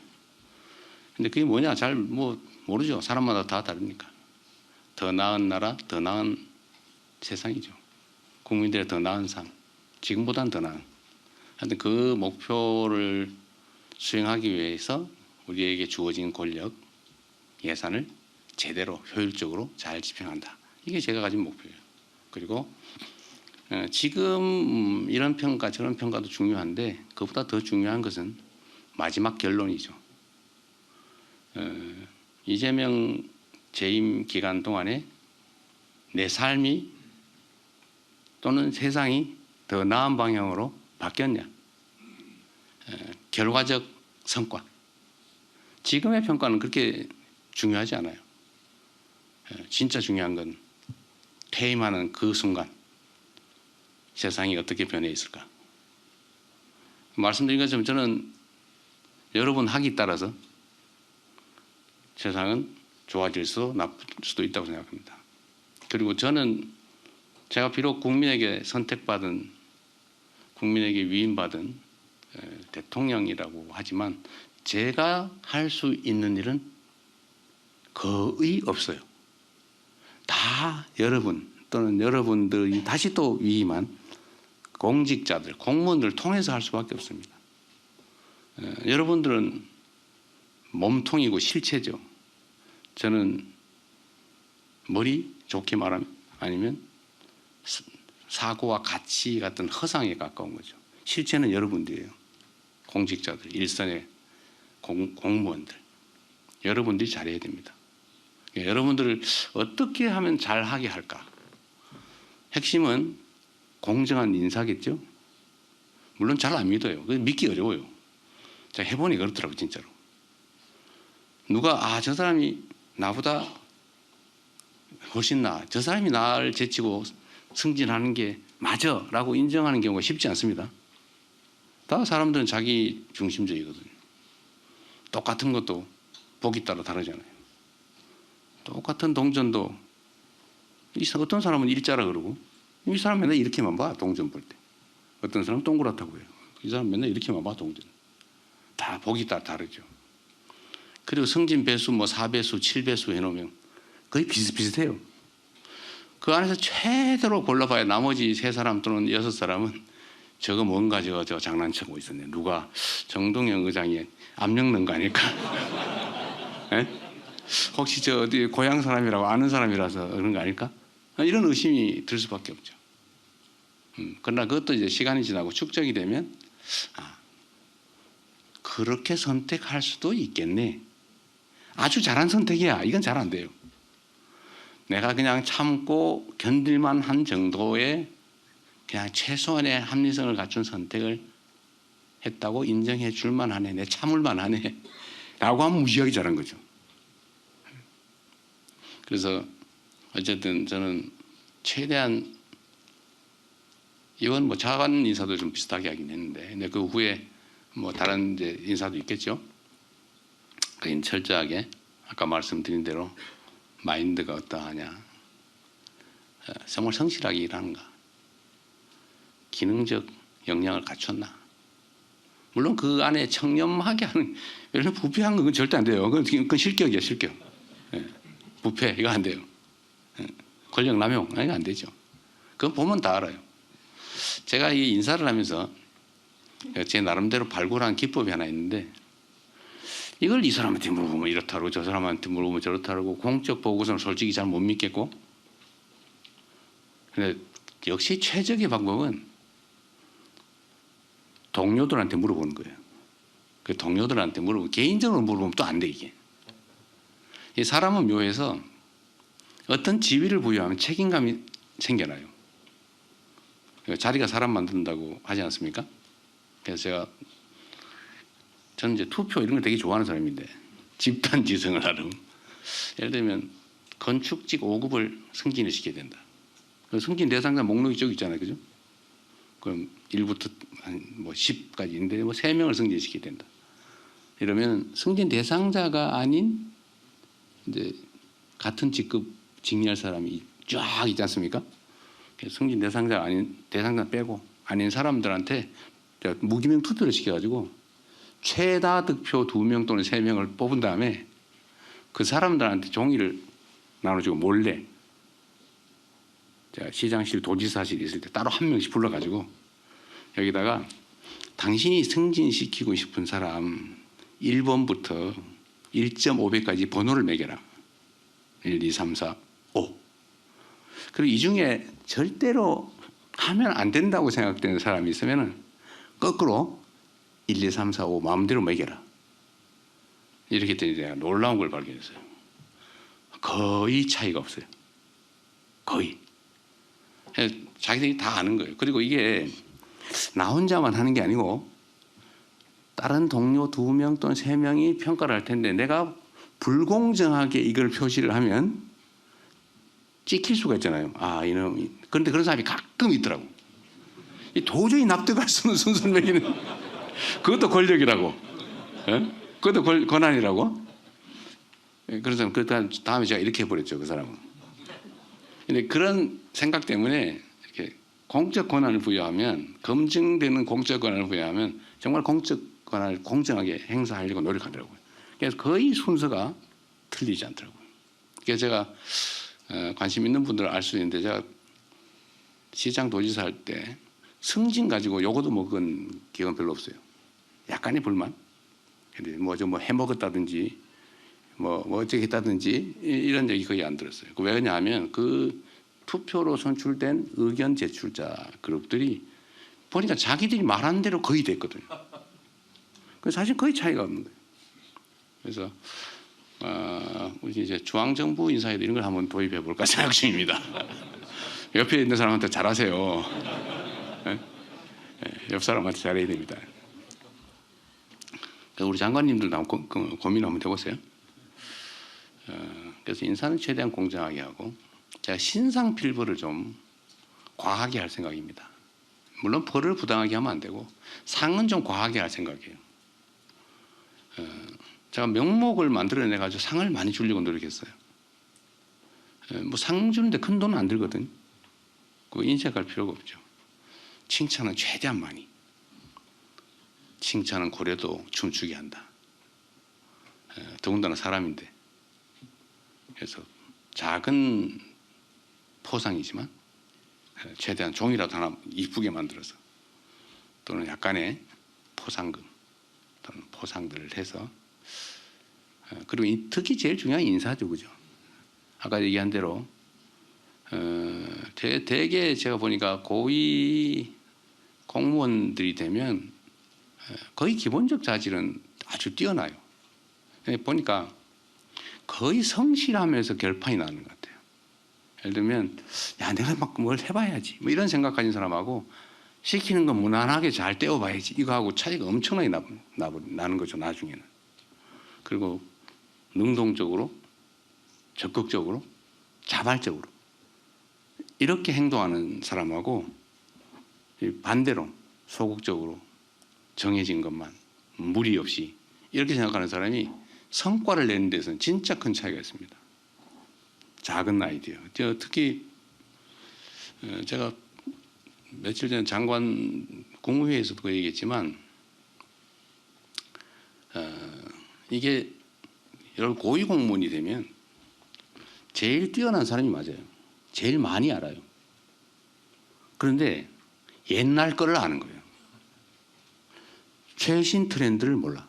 Speaker 2: 근데 그게 뭐냐 잘 모르죠. 사람마다 다 다르니까. 더 나은 나라, 더 나은 세상이죠. 국민들의 더 나은 삶, 지금보다는 더 나은. 하여튼 그 목표를 수행하기 위해서 우리에게 주어진 권력, 예산을 제대로 효율적으로 잘 집행한다. 이게 제가 가진 목표예요. 그리고 지금 이런 평가 저런 평가도 중요한데 그보다 더 중요한 것은 마지막 결론이죠. 이재명 재임 기간 동안에 내 삶이 또는 세상이 더 나은 방향으로 바뀌었냐. 결과적 성과. 지금의 평가는 그렇게 중요하지 않아요. 진짜 중요한 건 퇴임하는 그 순간 세상이 어떻게 변해 있을까. 말씀드린 것처럼 저는 여러분 학이 따라서 세상은 좋아질 수도 나쁠 수도 있다고 생각합니다. 그리고 저는 제가 비록 국민에게 선택받은 국민에게 위임받은 대통령이라고 하지만 제가 할 수 있는 일은 거의 없어요. 다 여러분 또는 여러분들이 다시 또 위임한 공직자들, 공무원들을 통해서 할 수밖에 없습니다. 여러분들은 몸통이고 실체죠. 저는 머리 좋게 말하면 아니면 사고와 가치 같은 허상에 가까운 거죠. 실체는 여러분들이에요. 공직자들, 일선의 공무원들. 여러분들이 잘해야 됩니다. 여러분들을 어떻게 하면 잘하게 할까? 핵심은 공정한 인사겠죠. 물론 잘 안 믿어요. 믿기 어려워요. 제가 해보니 그렇더라고요. 진짜로. 누가 저 사람이 나보다 훨씬 나아. 저 사람이 나를 제치고 승진하는 게 맞아 라고 인정하는 경우가 쉽지 않습니다. 다 사람들은 자기 중심적이거든요. 똑같은 것도 보기 따라 다르잖아요. 똑같은 동전도 어떤 사람은 일자라 그러고 이 사람 맨날 이렇게만 봐 동전 볼 때. 어떤 사람은 동그랗다고 해요. 이 사람 맨날 이렇게만 봐 동전. 다 보기 따라 다르죠. 그리고 승진 배수 4배수 7배수 해놓으면 거의 비슷비슷해요. 그 안에서 최대로 골라봐야 나머지 3사람 또는 6사람은 저거 뭔가 저 장난치고 있었네. 누가 정동영 의장이 압력 넣은 거 아닐까? 네? 혹시 저 어디 고향 사람이라고 아는 사람이라서 그런 거 아닐까? 이런 의심이 들 수밖에 없죠. 그러나 그것도 이제 시간이 지나고 축적이 되면 그렇게 선택할 수도 있겠네. 아주 잘한 선택이야. 이건 잘 안 돼요. 내가 그냥 참고 견딜만 한 정도의 그냥 최소한의 합리성을 갖춘 선택을 했다고 인정해 줄만 하네. 내 참을만 하네. 라고 하면 무시하기 잘한 거죠. 그래서 어쨌든 저는 최대한 이건 작은 인사도 좀 비슷하게 하긴 했는데 근데 그 후에 다른 이제 인사도 있겠죠. 그인 철저하게 아까 말씀드린 대로 마인드가 어떠하냐. 정말 성실하게 일하는가. 기능적 역량을 갖췄나. 물론 그 안에 청렴하게 하는 이런 부패한 건 절대 안 돼요. 그건 실격이야 실격. 부패 이거 안 돼요. 권력 남용 이거 안 되죠. 그거 보면 다 알아요. 제가 이 인사를 하면서 제 나름대로 발굴한 기법이 하나 있는데 이걸 이 사람한테 물어보면 이렇다 그러고 저 사람한테 물어보면 저렇다 그러고 공적 보고서는 솔직히 잘 못 믿겠고 근데 역시 최적의 방법은 동료들한테 물어보는 거예요. 그 동료들한테 물어보고 개인적으로 물어보면 또 안 돼 이게. 이 사람은 묘해서 어떤 지위를 부여하면 책임감이 생겨나요. 자리가 사람 만든다고 하지 않습니까? 그래서 저는 이제 투표 이런 걸 되게 좋아하는 사람인데 집단 지성을 하는 예를 들면 건축직 5급을 승진을 시켜야 된다. 승진 대상자 목록이 쭉 있잖아요, 그죠? 그럼 1부터 뭐 10까지인데 뭐 3명을 승진시켜야 된다. 이러면 승진 대상자가 아닌 이제 같은 직급 직리할 사람이 쫙 있지 않습니까? 승진 대상자 아닌 대상자 빼고 아닌 사람들한테 무기명 투표를 시켜가지고 최다 득표 2명 또는 3명을 뽑은 다음에 그 사람들한테 종이를 나눠주고 몰래 시장실 도지사실 있을 때 따로 한 명씩 불러가지고 여기다가 당신이 승진시키고 싶은 사람 1번부터 1.5배까지 번호를 매겨라. 1, 2, 3, 4, 5. 그리고 이 중에 절대로 하면 안 된다고 생각되는 사람이 있으면 거꾸로 1, 2, 3, 4, 5 마음대로 매겨라. 이렇게 했더니 제가 놀라운 걸 발견했어요. 거의 차이가 없어요. 거의. 자기들이 다 아는 거예요. 그리고 이게 나 혼자만 하는 게 아니고 다른 동료 2명 또는 3명이 평가를 할 텐데 내가 불공정하게 이걸 표시를 하면 찍힐 수가 있잖아요. 아, 이놈이. 그런데 그런 사람이 가끔 있더라고. 도저히 납득할 수 없는 순서를 매기는 그것도 권력이라고. 예? 그것도 권한이라고. 그래서 그 다음에 제가 이렇게 해버렸죠, 그 사람은. 근데 그런 생각 때문에 이렇게 공적 권한을 부여하면 검증되는 공적 권한을 부여하면 정말 공적 권한을 공정하게 행사하려고 노력하더라고요. 그래서 거의 순서가 틀리지 않더라고요. 그래서 제가 관심 있는 분들은 알 수 있는데 제가 시장 도지사 할 때 승진 가지고 요거도 먹은 기억은 별로 없어요. 약간의 불만. 근데 뭐 해먹었다든지 뭐 어떻게 했다든지 이런 얘기 거의 안 들었어요. 왜냐하면 그 투표로 선출된 의견 제출자 그룹들이 보니까 자기들이 말한 대로 거의 됐거든요. 그래서 사실 거의 차이가 없는 거예요. 그래서 우리 이제 중앙정부 인사에도 이런 걸 한번 도입해 볼까 생각 중입니다. 옆에 있는 사람한테 잘하세요. 옆 사람한테 잘해야 됩니다. 우리 장관님들도 한번 고민 한번 해보세요. 그래서 인사는 최대한 공정하게 하고 제가 신상필벌을 좀 과하게 할 생각입니다. 물론 벌을 부당하게 하면 안 되고 상은 좀 과하게 할 생각이에요. 제가 명목을 만들어내 가지고 상을 많이 주려고 노력했어요. 뭐 상 주는데 큰 돈은 안 들거든. 그거 인색할 필요가 없죠. 칭찬은 최대한 많이. 칭찬은 고려도 춤추게 한다. 더군다나 사람인데. 그래서 작은 포상이지만 최대한 종이라도 하나 이쁘게 만들어서 또는 약간의 포상금 또는 포상들을 해서 그리고 특히 제일 중요한 인사죠, 그죠? 아까 얘기한 대로 대개 제가 보니까 고위 공무원들이 되면 거의 기본적 자질은 아주 뛰어나요. 보니까 거의 성실하면서 결판이 나는 것 같아요. 예를 들면 야 내가 막 뭘 해봐야지 뭐 이런 생각 가진 사람하고 시키는 건 무난하게 잘 떼어봐야지 이거하고 차이가 엄청나게 나는 거죠, 나중에는. 그리고 능동적으로 적극적으로 자발적으로 이렇게 행동하는 사람하고 반대로 소극적으로 정해진 것만 무리 없이 이렇게 생각하는 사람이 성과를 내는 데서는 진짜 큰 차이가 있습니다. 작은 아이디어. 특히 제가 며칠 전에 장관 국무회의에서도 그 얘기했지만 이게 여러분 고위공무원이 되면 제일 뛰어난 사람이 맞아요. 제일 많이 알아요. 그런데 옛날 거를 아는 거예요. 최신 트렌드를 몰라.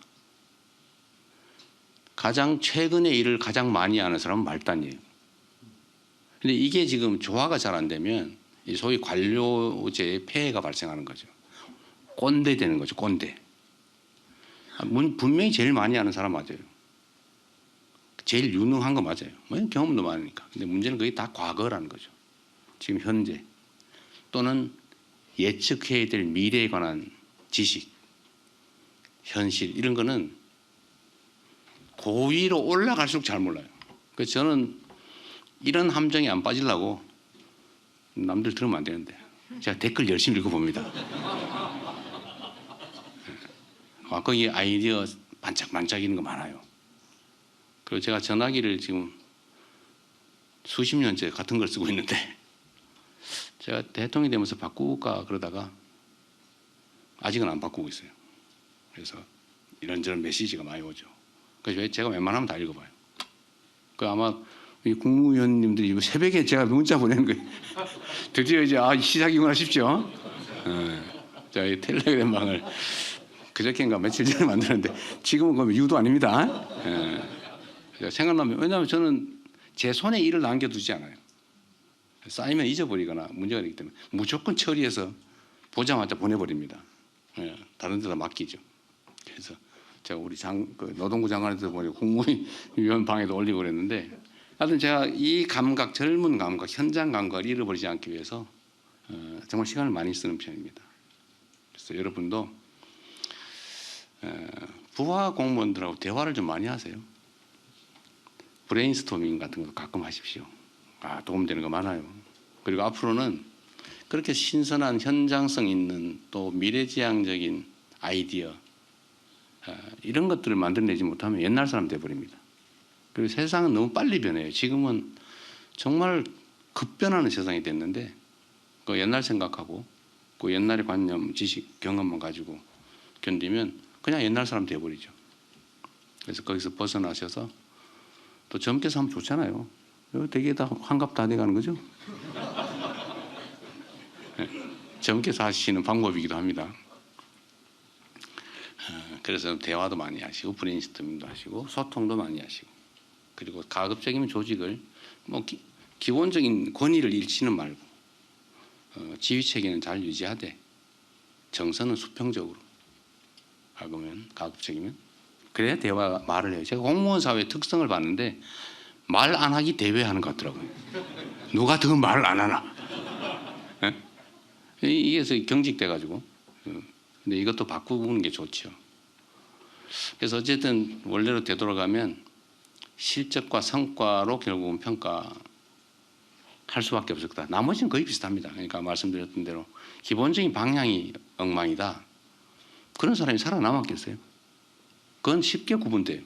Speaker 2: 가장 최근의 일을 가장 많이 아는 사람은 말단이에요. 근데 이게 지금 조화가 잘 안 되면 소위 관료제의 폐해가 발생하는 거죠. 꼰대 되는 거죠, 꼰대. 분명히 제일 많이 아는 사람 맞아요. 제일 유능한 거 맞아요. 경험도 많으니까. 근데 문제는 그게 다 과거라는 거죠. 지금 현재 또는 예측해야 될 미래에 관한 지식, 현실 이런 거는 고위로 올라갈수록 잘 몰라요. 그래서 저는 이런 함정에 안 빠지려고 남들 들으면 안 되는데 제가 댓글 열심히 읽어봅니다. 거기 아이디어 반짝반짝이는 거 많아요. 그리고 제가 전화기를 지금 수십 년째 같은 걸 쓰고 있는데 제가 대통령이 되면서 바꿀까 그러다가 아직은 안 바꾸고 있어요. 그래서 이런저런 메시지가 많이 오죠. 그래서 제가 웬만하면 다 읽어봐요. 그 아마 이 국무위원님들이 새벽에 제가 문자 보내는 거예요. 드디어 이제 시작이구나 싶죠. 제가 이 텔레그램 방을 그저께인가 며칠 전에 만들었는데 지금은 그럼 유도 아닙니다. 생각나면 왜냐하면 저는 제 손에 일을 남겨두지 않아요. 쌓이면 잊어버리거나 문제가 되기 때문에 무조건 처리해서 보자마자 보내버립니다. 다른 데다 맡기죠. 그래서 제가 우리 노동부 장관한테 보내고 국무위원 방에도 올리고 그랬는데 하여튼 제가 이 감각, 젊은 감각, 현장 감각을 잃어버리지 않기 위해서 정말 시간을 많이 쓰는 편입니다. 그래서 여러분도 부하 공무원들하고 대화를 좀 많이 하세요. 브레인스토밍 같은 것도 가끔 하십시오. 도움되는 거 많아요. 그리고 앞으로는 그렇게 신선한 현장성 있는 또 미래지향적인 아이디어 이런 것들을 만들어내지 못하면 옛날 사람 돼버립니다. 그리고 세상은 너무 빨리 변해요. 지금은 정말 급변하는 세상이 됐는데 그 옛날 생각하고 그 옛날의 관념, 지식, 경험만 가지고 견디면 그냥 옛날 사람 돼버리죠. 그래서 거기서 벗어나셔서 또 젊게 사면 좋잖아요. 되게 다 환갑 다 돼가는 거죠. 젊게 사시는 방법이기도 합니다. 그래서 대화도 많이 하시고 브레인스토밍도 하시고 소통도 많이 하시고 그리고 가급적이면 조직을 기본적인 권위를 잃지는 말고 지휘 체계는 잘 유지하되 정서는 수평적으로 하면 가급적이면 그래야 대화 말을 해요. 제가 공무원 사회의 특성을 봤는데 말 안 하기 대회하는 것 같더라고요. 누가 더 말을 안 하나. 이게서 경직돼 가지고 근데 이것도 바꾸는 게 좋죠. 그래서 어쨌든 원래로 되돌아가면 실적과 성과로 결국은 평가할 수밖에 없을 거다. 나머지는 거의 비슷합니다. 그러니까 말씀드렸던 대로 기본적인 방향이 엉망이다. 그런 사람이 살아남았겠어요? 그건 쉽게 구분돼요.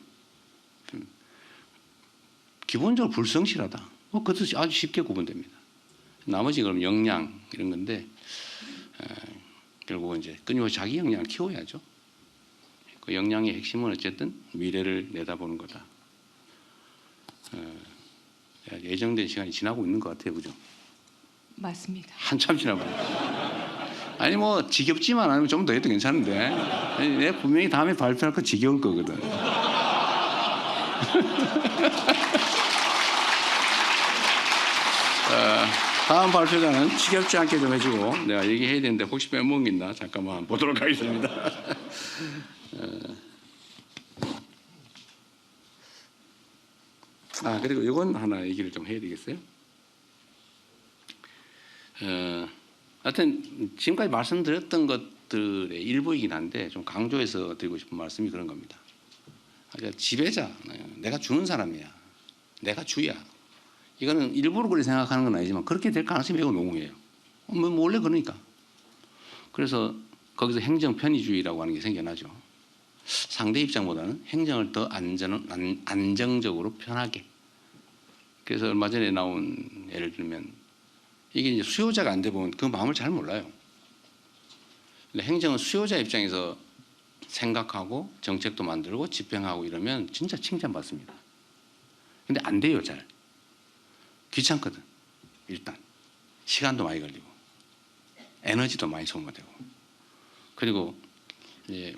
Speaker 2: 기본적으로 불성실하다. 그것도 아주 쉽게 구분됩니다. 나머지 그럼 역량 이런 건데 결국은 이제 끊임없이 자기 역량을 키워야죠. 그 역량의 핵심은 어쨌든 미래를 내다보는 거다. 예정된 시간이 지나고 있는 것 같아요, 그죠?
Speaker 1: 맞습니다.
Speaker 2: 한참 지나고. 아니 뭐 지겹지만 않으면 좀 더 해도 괜찮은데 내가 분명히 다음에 발표할 거 지겨울 거거든. 다음 발표자는 지겹지 않게 좀 해주고 내가 얘기해야 되는데 혹시 빼먹은 게 있나 잠깐만 보도록 하겠습니다. 그리고 이건 하나 얘기를 좀 해야 되겠어요. 하여튼 지금까지 말씀드렸던 것들의 일부이긴 한데 좀 강조해서 드리고 싶은 말씀이 그런 겁니다. 그러니까 지배자, 내가 주는 사람이야, 내가 주야. 이거는 일부러 그렇게 생각하는 건 아니지만 그렇게 될 가능성이 매우 농후해요. 원래 그러니까. 그래서 거기서 행정 편의주의라고 하는 게 생겨나죠. 상대 입장보다는 행정을 더 안정적으로 편하게. 그래서 얼마 전에 나온 예를 들면 이게 이제 수요자가 안 돼 보면 그 마음을 잘 몰라요. 근데 행정은 수요자 입장에서 생각하고 정책도 만들고 집행하고 이러면 진짜 칭찬받습니다. 근데 안 돼요, 잘. 귀찮거든. 일단 시간도 많이 걸리고 에너지도 많이 소모되고 그리고 이제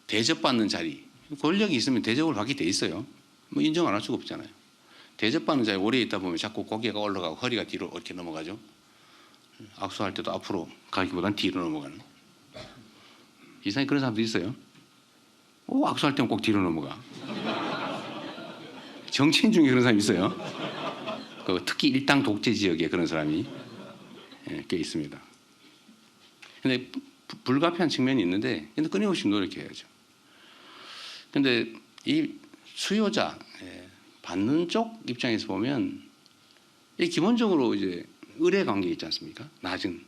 Speaker 2: 대접받는 자리 권력이 있으면 대접을 받게 돼 있어요. 뭐 인정 안 할 수가 없잖아요. 대접받는 자리에 오래 있다 보면 자꾸 고개가 올라가고 허리가 뒤로 이렇게 넘어가죠. 악수할 때도 앞으로 가기보단 뒤로 넘어가는 이상하게 그런 사람도 있어요. 악수할 때는 꼭 뒤로 넘어가. 정치인 중에 그런 사람이 있어요. 특히 일당 독재 지역에 그런 사람이 꽤 있습니다. 근데 불가피한 측면이 있는데 근데 끊임없이 노력해야죠. 근데 이 수요자 받는 쪽 입장에서 보면 이 기본적으로 이제 의뢰 관계 있지 않습니까? 낮은.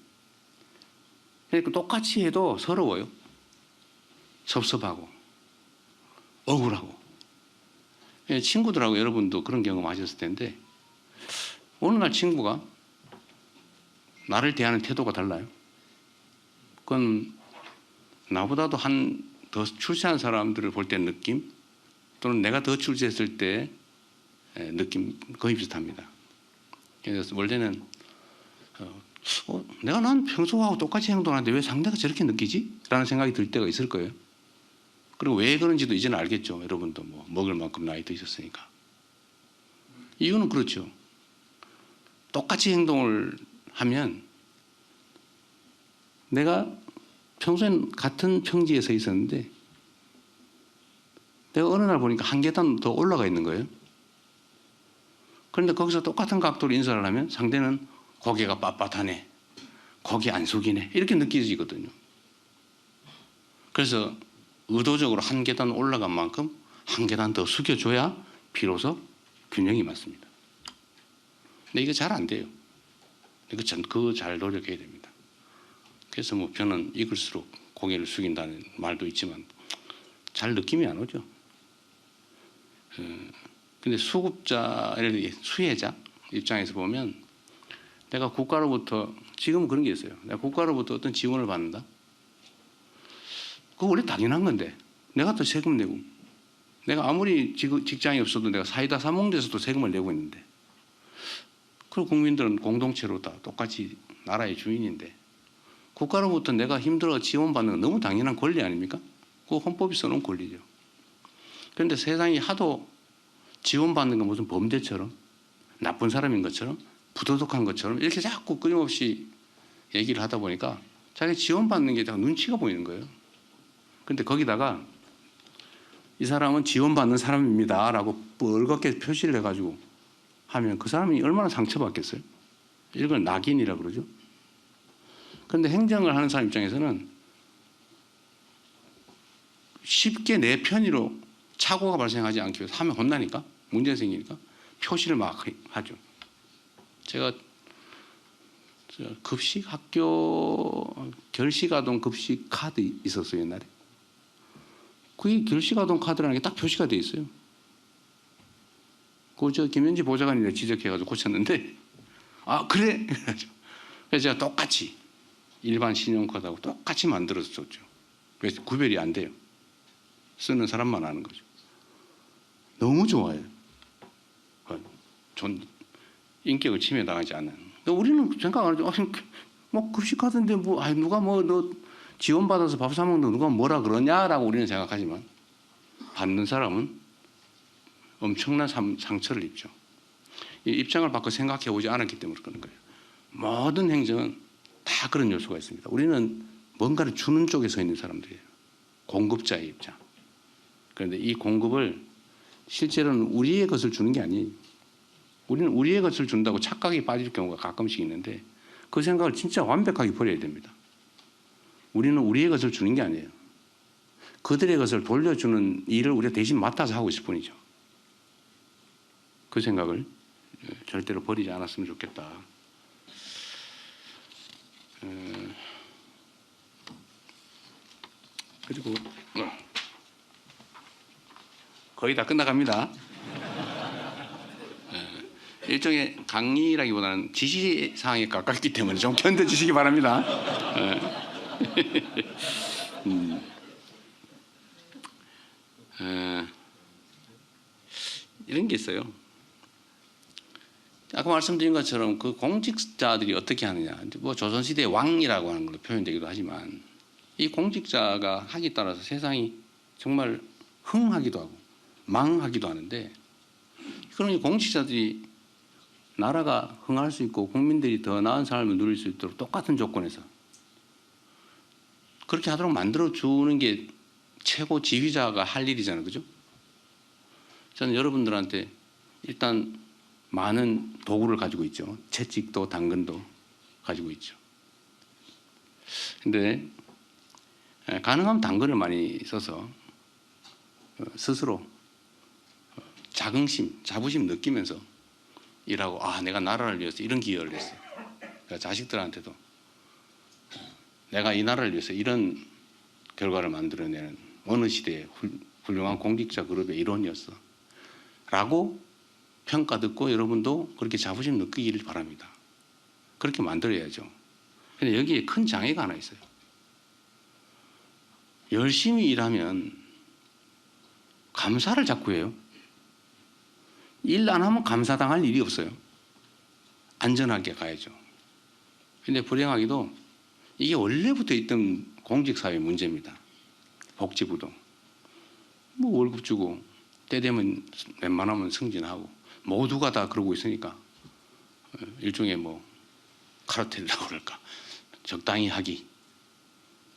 Speaker 2: 그러니까 똑같이 해도 서러워요. 섭섭하고 억울하고. 친구들하고 여러분도 그런 경험 하셨을 텐데 어느 날 친구가 나를 대하는 태도가 달라요. 그건 나보다도 더 출세한 사람들을 볼 때 느낌 또는 내가 더 출세했을 때 느낌 거의 비슷합니다. 그래서 원래는 내가 난 평소하고 똑같이 행동하는데 왜 상대가 저렇게 느끼지? 라는 생각이 들 때가 있을 거예요. 그리고 왜 그런지도 이제는 알겠죠. 여러분도 뭐 먹을 만큼 나이 드셨으니까. 이유는 그렇죠. 똑같이 행동을 하면 내가 평소엔 같은 평지에 서 있었는데 내가 어느 날 보니까 한 계단 더 올라가 있는 거예요. 그런데 거기서 똑같은 각도로 인사를 하면 상대는 고개가 빳빳하네, 고개 안 숙이네 이렇게 느껴지거든요. 그래서 의도적으로 한 계단 올라간 만큼 한 계단 더 숙여줘야 비로소 균형이 맞습니다. 근데 이거 잘 안 돼요. 그거 잘 노력해야 됩니다. 그래서 뭐 저는 익을수록 고개를 숙인다는 말도 있지만 잘 느낌이 안 오죠. 근데 수급자, 수혜자 입장에서 보면 내가 국가로부터 지금은 그런 게 있어요. 내가 국가로부터 어떤 지원을 받는다. 그거 원래 당연한 건데 내가 또 세금 내고 내가 아무리 직장이 없어도 내가 사이다 사몽돼서도 세금을 내고 있는데 그리고 국민들은 공동체로 다 똑같이 나라의 주인인데 국가로부터 내가 힘들어 지원받는 건 너무 당연한 권리 아닙니까? 그거 헌법이 써놓은 권리죠. 그런데 세상이 하도 지원받는 건 무슨 범죄처럼 나쁜 사람인 것처럼 부도덕한 것처럼 이렇게 자꾸 끊임없이 얘기를 하다 보니까 자기 지원받는 게 눈치가 보이는 거예요. 그런데 거기다가 이 사람은 지원받는 사람입니다 라고 뻘겋게 표시를 해가지고 하면 그 사람이 얼마나 상처받겠어요? 이걸 낙인이라고 그러죠. 그런데 행정을 하는 사람 입장에서는 쉽게 내 편의로 착오가 발생하지 않기 위해서 하면 혼나니까 문제 생기니까 표시를 막 하죠. 제가 급식 학교 결식아동 급식 카드 있었어요 옛날에. 그게 결식아동 카드라는 게 딱 표시가 돼 있어요. 그 저 김현지 보좌관이 지적해가지고 고쳤는데 아 그래? 그래서 제가 똑같이 일반 신용카드하고 똑같이 만들어서 줬죠. 그래서 구별이 안 돼요. 쓰는 사람만 아는 거죠. 너무 좋아요. 인격을 침해당하지 않는. 우리는 생각 안 하죠. 뭐 급식카드인데 뭐 누가 뭐 너 지원받아서 밥 사 먹는 누가 뭐라 그러냐라고 우리는 생각하지만 받는 사람은 엄청난 상처를 입죠. 이 입장을 바꿔 생각해 보지 않았기 때문에 그런 거예요. 모든 행정은 다 그런 요소가 있습니다. 우리는 뭔가를 주는 쪽에 서 있는 사람들이에요. 공급자의 입장. 그런데 이 공급을 실제로는 우리의 것을 주는 게 아니에요. 우리는 우리의 것을 준다고 착각이 빠질 경우가 가끔씩 있는데 그 생각을 진짜 완벽하게 버려야 됩니다. 우리는 우리의 것을 주는 게 아니에요. 그들의 것을 돌려주는 일을 우리가 대신 맡아서 하고 있을 뿐이죠. 그 생각을 절대로 버리지 않았으면 좋겠다. 그리고 거의 다 끝나갑니다. 일종의 강의라기보다는 지시사항에 가깝기 때문에 좀 견뎌주시기 바랍니다. 이런 게 있어요. 아까 말씀드린 것처럼 그 공직자들이 어떻게 하느냐. 뭐 조선시대의 왕이라고 하는 걸로 표현되기도 하지만 이 공직자가 하기에 따라서 세상이 정말 흥하기도 하고 망하기도 하는데 그런 공직자들이 나라가 흥할 수 있고 국민들이 더 나은 삶을 누릴 수 있도록 똑같은 조건에서 그렇게 하도록 만들어주는 게 최고 지휘자가 할 일이잖아요. 그죠? 저는 여러분들한테 일단 많은 도구를 가지고 있죠. 채찍도 당근도 가지고 있죠. 근데 가능하면 당근을 많이 써서 스스로 자긍심, 자부심 느끼면서 일하고 내가 나라를 위해서 이런 기여를 했어. 그러니까 자식들한테도 내가 이 나라를 위해서 이런 결과를 만들어내는 어느 시대의 훌륭한 공직자 그룹의 일원이었어. 라고 평가 듣고 여러분도 그렇게 자부심 느끼기를 바랍니다. 그렇게 만들어야죠. 근데 여기에 큰 장애가 하나 있어요. 열심히 일하면 감사를 자꾸 해요. 일 안 하면 감사당할 일이 없어요. 안전하게 가야죠. 근데 불행하게도 이게 원래부터 있던 공직사회 문제입니다. 복지부도. 뭐 월급 주고 때 되면 웬만하면 승진하고 모두가 다 그러고 있으니까 일종의 뭐 카르텔이라고 그럴까. 적당히 하기.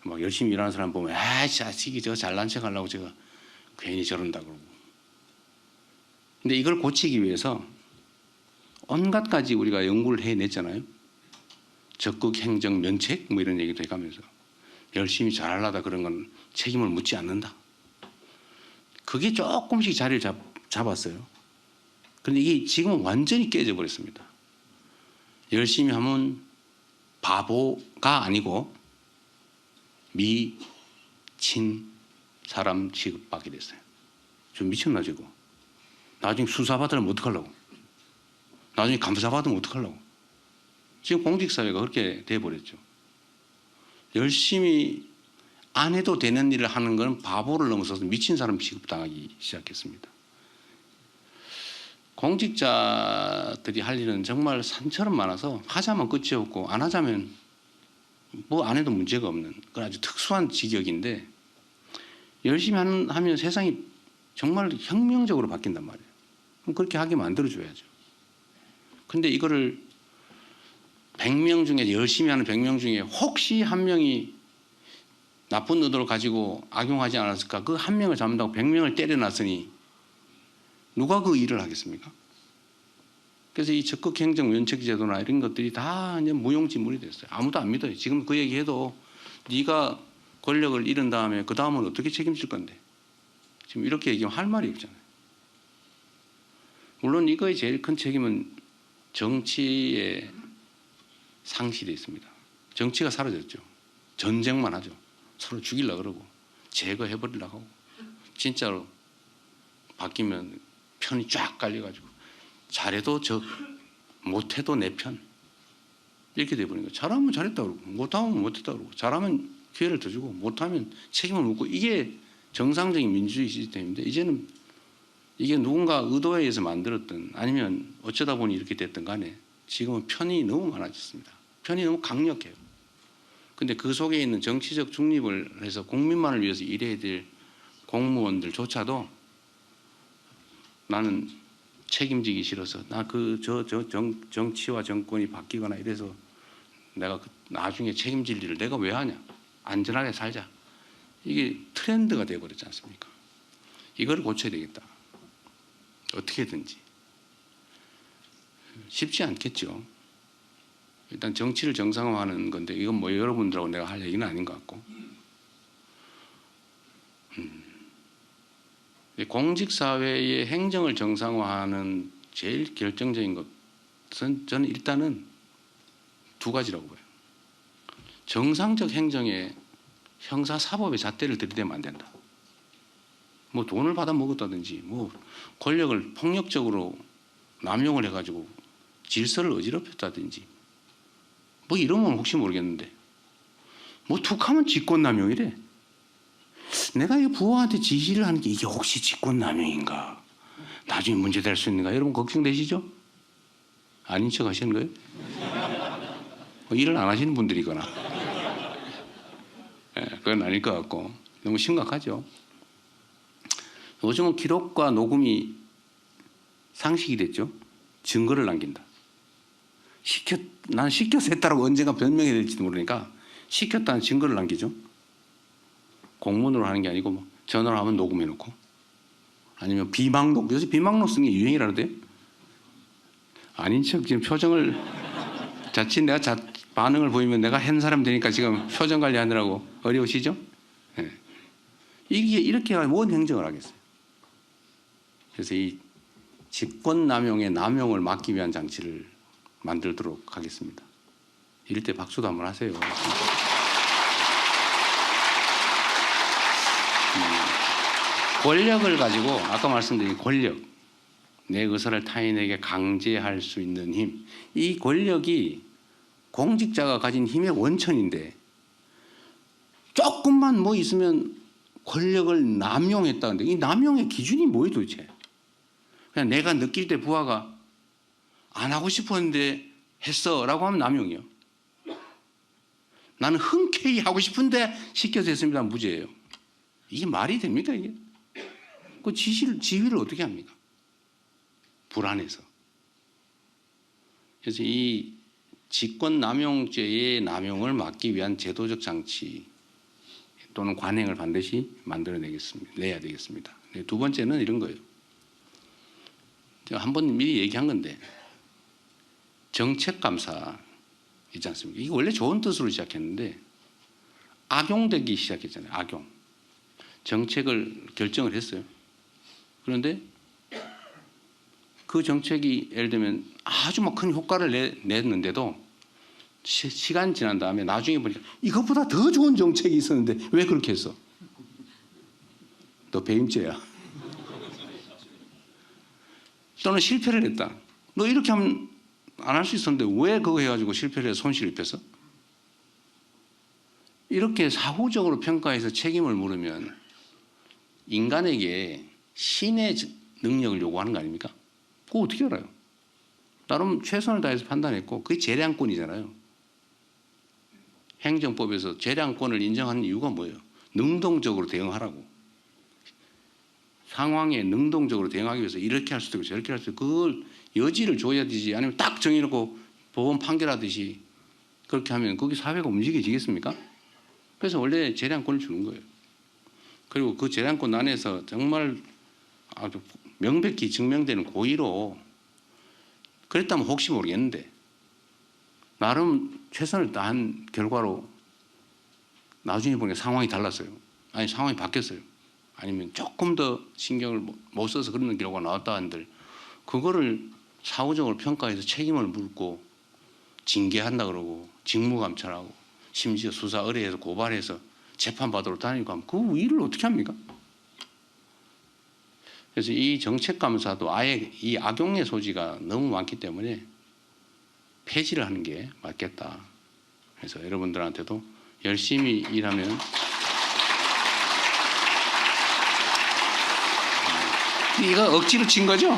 Speaker 2: 막 열심히 일하는 사람 보면 자식이 저 잘난 척 하려고 제가 괜히 저런다 그러고. 근데 이걸 고치기 위해서 온갖 가지 우리가 연구를 해냈잖아요. 적극 행정 면책 뭐 이런 얘기도 해가면서 열심히 잘하려다 그런 건 책임을 묻지 않는다. 그게 조금씩 자리를 잡았어요. 그런데 이게 지금은 완전히 깨져 버렸습니다. 열심히 하면 바보가 아니고 미친 사람 취급받게 됐어요. 좀 미쳤나 저거. 나중에 수사받으면 어떡하려고. 나중에 감사받으면 어떡하려고. 지금 공직사회가 그렇게 돼버렸죠. 열심히 안 해도 되는 일을 하는 건 바보를 넘어서서 미친 사람 취급당하기 시작했습니다. 공직자들이 할 일은 정말 산처럼 많아서 하자면 끝이 없고 안 하자면 뭐 안 해도 문제가 없는 그런 아주 특수한 직역인데 열심히 하면 세상이 정말 혁명적으로 바뀐단 말이에요. 그럼 그렇게 하게 만들어줘야죠. 근데 이거를 100명 중에 열심히 하는 100명 중에 혹시 한 명이 나쁜 의도를 가지고 악용하지 않았을까? 그 한 명을 잡는다고 100명을 때려놨으니 누가 그 일을 하겠습니까? 그래서 이 적극 행정 면책 제도나 이런 것들이 다 이제 무용지물이 됐어요. 아무도 안 믿어요. 지금 그 얘기해도 네가 권력을 잃은 다음에 그 다음은 어떻게 책임질 건데? 지금 이렇게 얘기하면 할 말이 없잖아요. 물론 이거의 제일 큰 책임은 정치의 상실이 있습니다. 정치가 사라졌죠. 전쟁만 하죠. 서로 죽이려고 그러고 제거해버리려고 하고 진짜로 바뀌면 편이 쫙 깔려가지고 잘해도 적, 못해도 내 편 이렇게 돼버리는 거예요. 잘하면 잘했다 그러고 못하면 못했다 그러고 잘하면 기회를 더 주고 못하면 책임을 묻고 이게 정상적인 민주주의 시스템인데 이제는 이게 누군가 의도에 의해서 만들었든 아니면 어쩌다 보니 이렇게 됐든 간에 지금은 편이 너무 많아졌습니다. 편이 너무 강력해요. 근데 그 속에 있는 정치적 중립을 해서 국민만을 위해서 일해야 될 공무원들조차도 나는 책임지기 싫어서 나 정치와 정권이 바뀌거나 이래서 내가 나중에 책임질 일을 내가 왜 하냐. 안전하게 살자. 이게 트렌드가 돼버렸지 않습니까? 이걸 고쳐야 되겠다. 어떻게든지. 쉽지 않겠죠. 일단 정치를 정상화하는 건데 이건 뭐 여러분들하고 내가 할 얘기는 아닌 것 같고 공직사회의 행정을 정상화하는 제일 결정적인 것은 저는 일단은 두 가지라고 봐요. 정상적 행정에 형사사법의 잣대를 들이대면 안 된다. 뭐 돈을 받아 먹었다든지 뭐 권력을 폭력적으로 남용을 해가지고 질서를 어지럽혔다든지 뭐 이러면 혹시 모르겠는데 뭐 툭하면 직권남용이래. 내가 이 부하한테 지시를 하는 게 이게 혹시 직권남용인가? 나중에 문제될 수 있는가? 여러분 걱정되시죠? 아닌 척 하시는 거예요? 일을 안 하시는 분들이거나 그건 아닐 것 같고 너무 심각하죠. 요즘은 기록과 녹음이 상식이 됐죠. 증거를 남긴다. 난 시켜서 했다라고 언젠가 변명이 될지도 모르니까 시켰다는 증거를 남기죠. 공문으로 하는 게 아니고 뭐 전화로 하면 녹음해놓고 아니면 비망록, 요새 비망록 쓰는 게 유행이라는데 아닌 척 지금 표정을 자칫 내가 반응을 보이면 내가 한 사람 되니까 지금 표정 관리하느라고 어려우시죠? 네. 이렇게 뭔 행정을 하겠어요. 그래서 이 직권 남용의 남용을 막기 위한 장치를 만들도록 하겠습니다. 이럴 때 박수도 한번 하세요. 권력을 가지고 아까 말씀드린 권력, 내 의사를 타인에게 강제할 수 있는 힘, 이 권력이 공직자가 가진 힘의 원천인데 조금만 뭐 있으면 권력을 남용했다는데 이 남용의 기준이 뭐예요 도대체? 그냥 내가 느낄 때 부하가 안 하고 싶었는데 했어라고 하면 남용이요. 나는 흔쾌히 하고 싶은데 시켜서 했습니다. 무죄예요. 이게 말이 됩니까 이게? 그 지휘를 어떻게 합니까? 불안해서. 그래서 이 직권남용죄의 남용을 막기 위한 제도적 장치 또는 관행을 반드시 내야 되겠습니다. 두 번째는 이런 거예요. 제가 한번 미리 얘기한 건데 정책감사 있지 않습니까? 이게 원래 좋은 뜻으로 시작했는데 악용되기 시작했잖아요. 악용. 정책을 결정을 했어요. 그런데 그 정책이 예를 들면 아주 막 큰 효과를 냈는데도 시간 지난 다음에 나중에 보니까 이것보다 더 좋은 정책이 있었는데 왜 그렇게 했어? 너 배임죄야. 또는 실패를 했다. 너 이렇게 하면 안 할 수 있었는데 왜 그거 해가지고 실패를 해서 손실을 입혔어? 이렇게 사후적으로 평가해서 책임을 물으면 인간에게 신의 능력을 요구하는 거 아닙니까? 그거 어떻게 알아요? 나름 최선을 다해서 판단했고 그게 재량권이잖아요. 행정법에서 재량권을 인정하는 이유가 뭐예요? 능동적으로 대응하라고. 상황에 능동적으로 대응하기 위해서 이렇게 할 수도 있고 저렇게 할 수도 있고 그걸 여지를 줘야 되지 아니면 딱 정해놓고 법원 판결하듯이 그렇게 하면 거기 사회가 움직여지겠습니까? 그래서 원래 재량권을 주는 거예요. 그리고 그 재량권 안에서 정말 아주 명백히 증명되는 고의로 그랬다면 혹시 모르겠는데 나름 최선을 다한 결과로 나중에 보니까 상황이 달랐어요. 아니 상황이 바뀌었어요. 아니면 조금 더 신경을 못 써서 그런 결과가 나왔다 한들 그거를 사후적으로 평가해서 책임을 묻고 징계한다 그러고 직무감찰하고 심지어 수사 의뢰해서 고발해서 재판받으러 다니고 하면 그 일을 어떻게 합니까? 그래서 이 정책감사도 아예 이 악용의 소지가 너무 많기 때문에 폐지를 하는 게 맞겠다. 그래서 여러분들한테도 열심히 일하면 이거 억지로 친 거죠?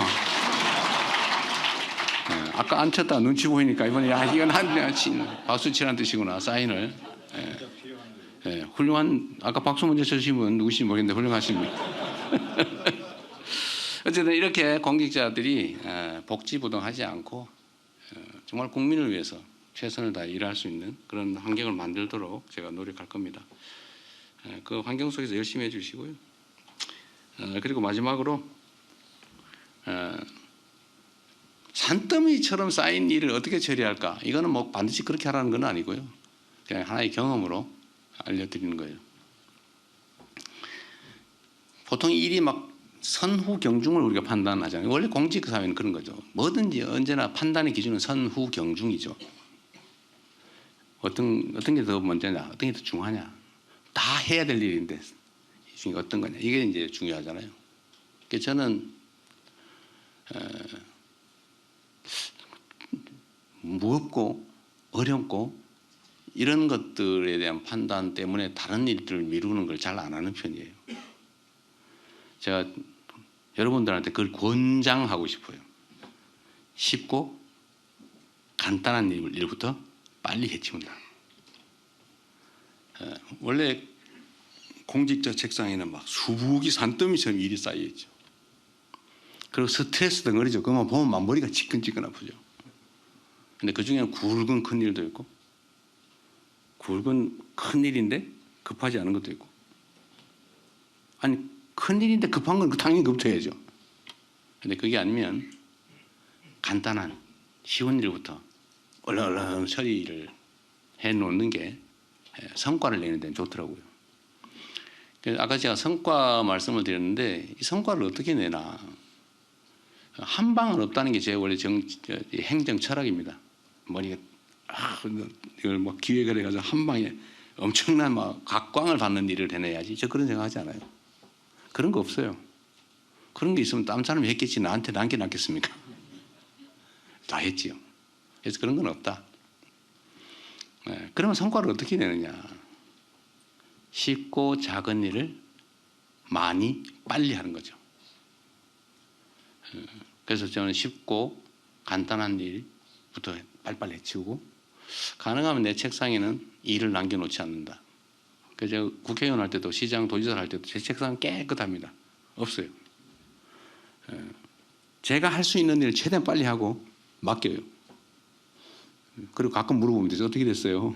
Speaker 2: 아까 안 쳤다 눈치 보이니까 이번에 야 이건 박수 치라는 뜻이구나 사인을. 훌륭한 아까 박수 먼저 쳐주신 분 누구신지 모르겠는데 훌륭하십니다. 어쨌든 이렇게 공직자들이 복지부동하지 않고 정말 국민을 위해서 최선을 다해 일할 수 있는 그런 환경을 만들도록 제가 노력할 겁니다. 그 환경 속에서 열심히 해주시고요. 그리고 마지막으로 산더미처럼 쌓인 일을 어떻게 처리할까? 이거는 뭐 반드시 그렇게 하라는 건 아니고요. 그냥 하나의 경험으로 알려드리는 거예요. 보통 일이 막 선후 경중을 우리가 판단하잖아요. 원래 공직 사회는 그런 거죠. 뭐든지 언제나 판단의 기준은 선후 경중이죠. 어떤 게 더 먼저냐, 어떤 게 더 중요하냐, 다 해야 될 일인데 이 중에 어떤 거냐 이게 이제 중요하잖아요. 그래서 저는 무겁고 어렵고 이런 것들에 대한 판단 때문에 다른 일들을 미루는 걸 잘 안 하는 편이에요. 제가 여러분들한테 그걸 권장하고 싶어요. 쉽고 간단한 일부터 빨리 해치운다. 원래 공직자 책상에는 막 수북이 산더미처럼 일이 쌓여있죠. 그리고 스트레스 덩어리죠. 그것만 보면 막 머리가 지끈지끈 아프죠. 근데 그 중에는 굵은 큰 일도 있고 굵은 큰 일인데 급하지 않은 것도 있고 아니 큰 일인데 급한 건 당연히 그부터 해야죠. 근데 그게 아니면 간단한 쉬운 일부터 얼른 처리를 해놓는 게 성과를 내는 데는 좋더라고요. 그래서 아까 제가 성과 말씀을 드렸는데 이 성과를 어떻게 내나 한 방은 없다는 게 제 원래 행정 철학입니다. 머리가 이걸 뭐 기획을 해가지고 한 방에 엄청난 막 각광을 받는 일을 해내야지. 저 그런 생각하지 않아요. 그런 거 없어요. 그런 게 있으면 다른 사람이 했겠지 나한테 난 게 낫겠습니까? 다 했지요. 그래서 그런 건 없다. 그러면 성과를 어떻게 내느냐? 쉽고 작은 일을 많이 빨리 하는 거죠. 그래서 저는 쉽고 간단한 일부터 빨리빨리 해치우고 가능하면 내 책상에는 일을 남겨놓지 않는다. 그래서 제가 국회의원 할 때도 시장 도지사 할 때도 제 책상은 깨끗합니다. 없어요. 제가 할 수 있는 일을 최대한 빨리 하고 맡겨요. 그리고 가끔 물어보면 되죠. 어떻게 됐어요?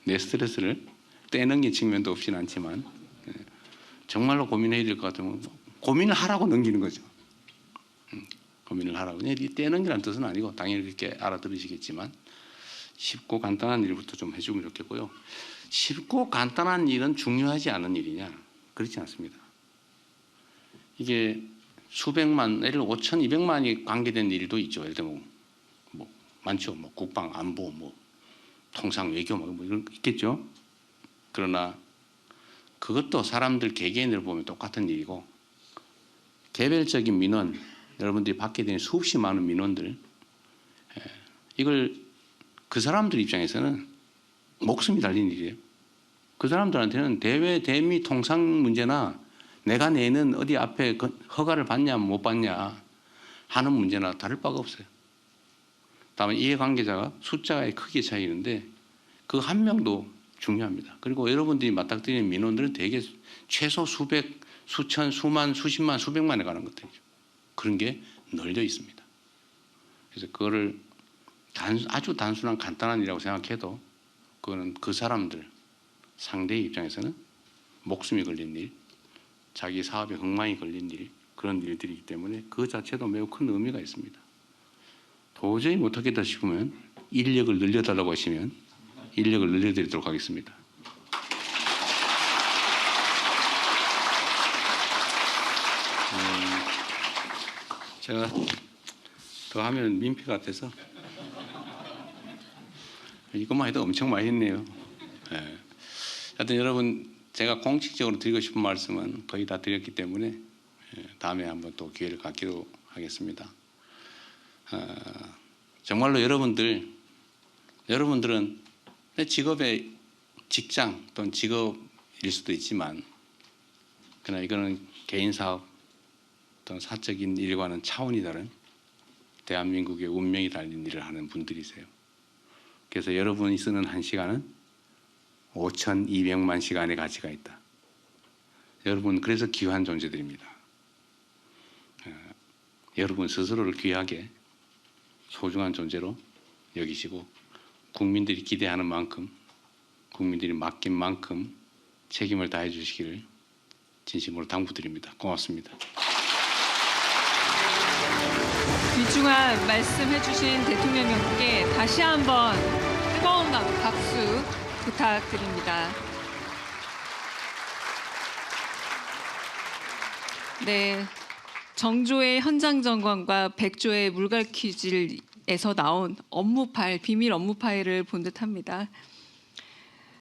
Speaker 2: 내 스트레스를 떼넘긴 측면도 없진 않지만 정말로 고민해야 될 것 같으면 고민을 하라고 넘기는 거죠. 고민을 하라고. 떼넘기라는 뜻은 아니고 당연히 그렇게 알아들으시겠지만 쉽고 간단한 일부터 좀 해주면 좋겠고요. 쉽고 간단한 일은 중요하지 않은 일이냐? 그렇지 않습니다. 이게 수백만, 예를 들어 5,200만이 관계된 일도 있죠. 예를 들면 뭐 많죠. 뭐 국방, 안보, 뭐 통상 외교 뭐 이런 거 있겠죠. 그러나 그것도 사람들 개개인을 보면 똑같은 일이고 개별적인 민원, 여러분들이 받게 되는 수없이 많은 민원들, 이걸 그 사람들 입장에서는 목숨이 달린 일이에요. 그 사람들한테는 대외 대미 통상 문제나 내가 내는 어디 앞에 허가를 받냐 못 받냐 하는 문제나 다를 바가 없어요. 다만 이해관계자가 숫자의 크기 차이인데 그 한 명도 중요합니다. 그리고 여러분들이 맞닥뜨리는 민원들은 대개 최소 수백, 수천, 수만, 수십만, 수백만에 가는 것들이죠. 그런 게 널려 있습니다. 그래서 그거를 아주 단순한 간단한 일이라고 생각해도 그거는 그 사람들 상대의 입장에서는 목숨이 걸린 일, 자기 사업에 엉망이 걸린 일, 그런 일들이기 때문에 그 자체도 매우 큰 의미가 있습니다. 도저히 못하겠다 싶으면 인력을 늘려달라고 하시면 인력을 늘려드리도록 하겠습니다. 제가 더 하면 민폐 같아서 이것만 해도 엄청 많이 했네요. 하여튼 여러분 제가 공식적으로 드리고 싶은 말씀은 거의 다 드렸기 때문에 다음에 한번 또 기회를 갖기로 하겠습니다. 정말로 여러분들은 내 직업의 직장 또는 직업일 수도 있지만 그러나 이거는 개인 사업 또는 사적인 일과는 차원이 다른 대한민국의 운명이 달린 일을 하는 분들이세요. 그래서 여러분이 쓰는 1시간은 5,200만 시간의 가치가 있다. 여러분 그래서 귀한 존재들입니다. 여러분 스스로를 귀하게 소중한 존재로 여기시고 국민들이 기대하는 만큼 국민들이 맡긴 만큼 책임을 다해 주시기를 진심으로 당부드립니다. 고맙습니다.
Speaker 1: 귀중한 말씀해 주신 대통령님께 다시 한번 뜨거운 박수 부탁드립니다. 네, 정조의 현장 점검과 백조의 물갈 퀴즈에서 나온 비밀 업무 파일을 본 듯합니다.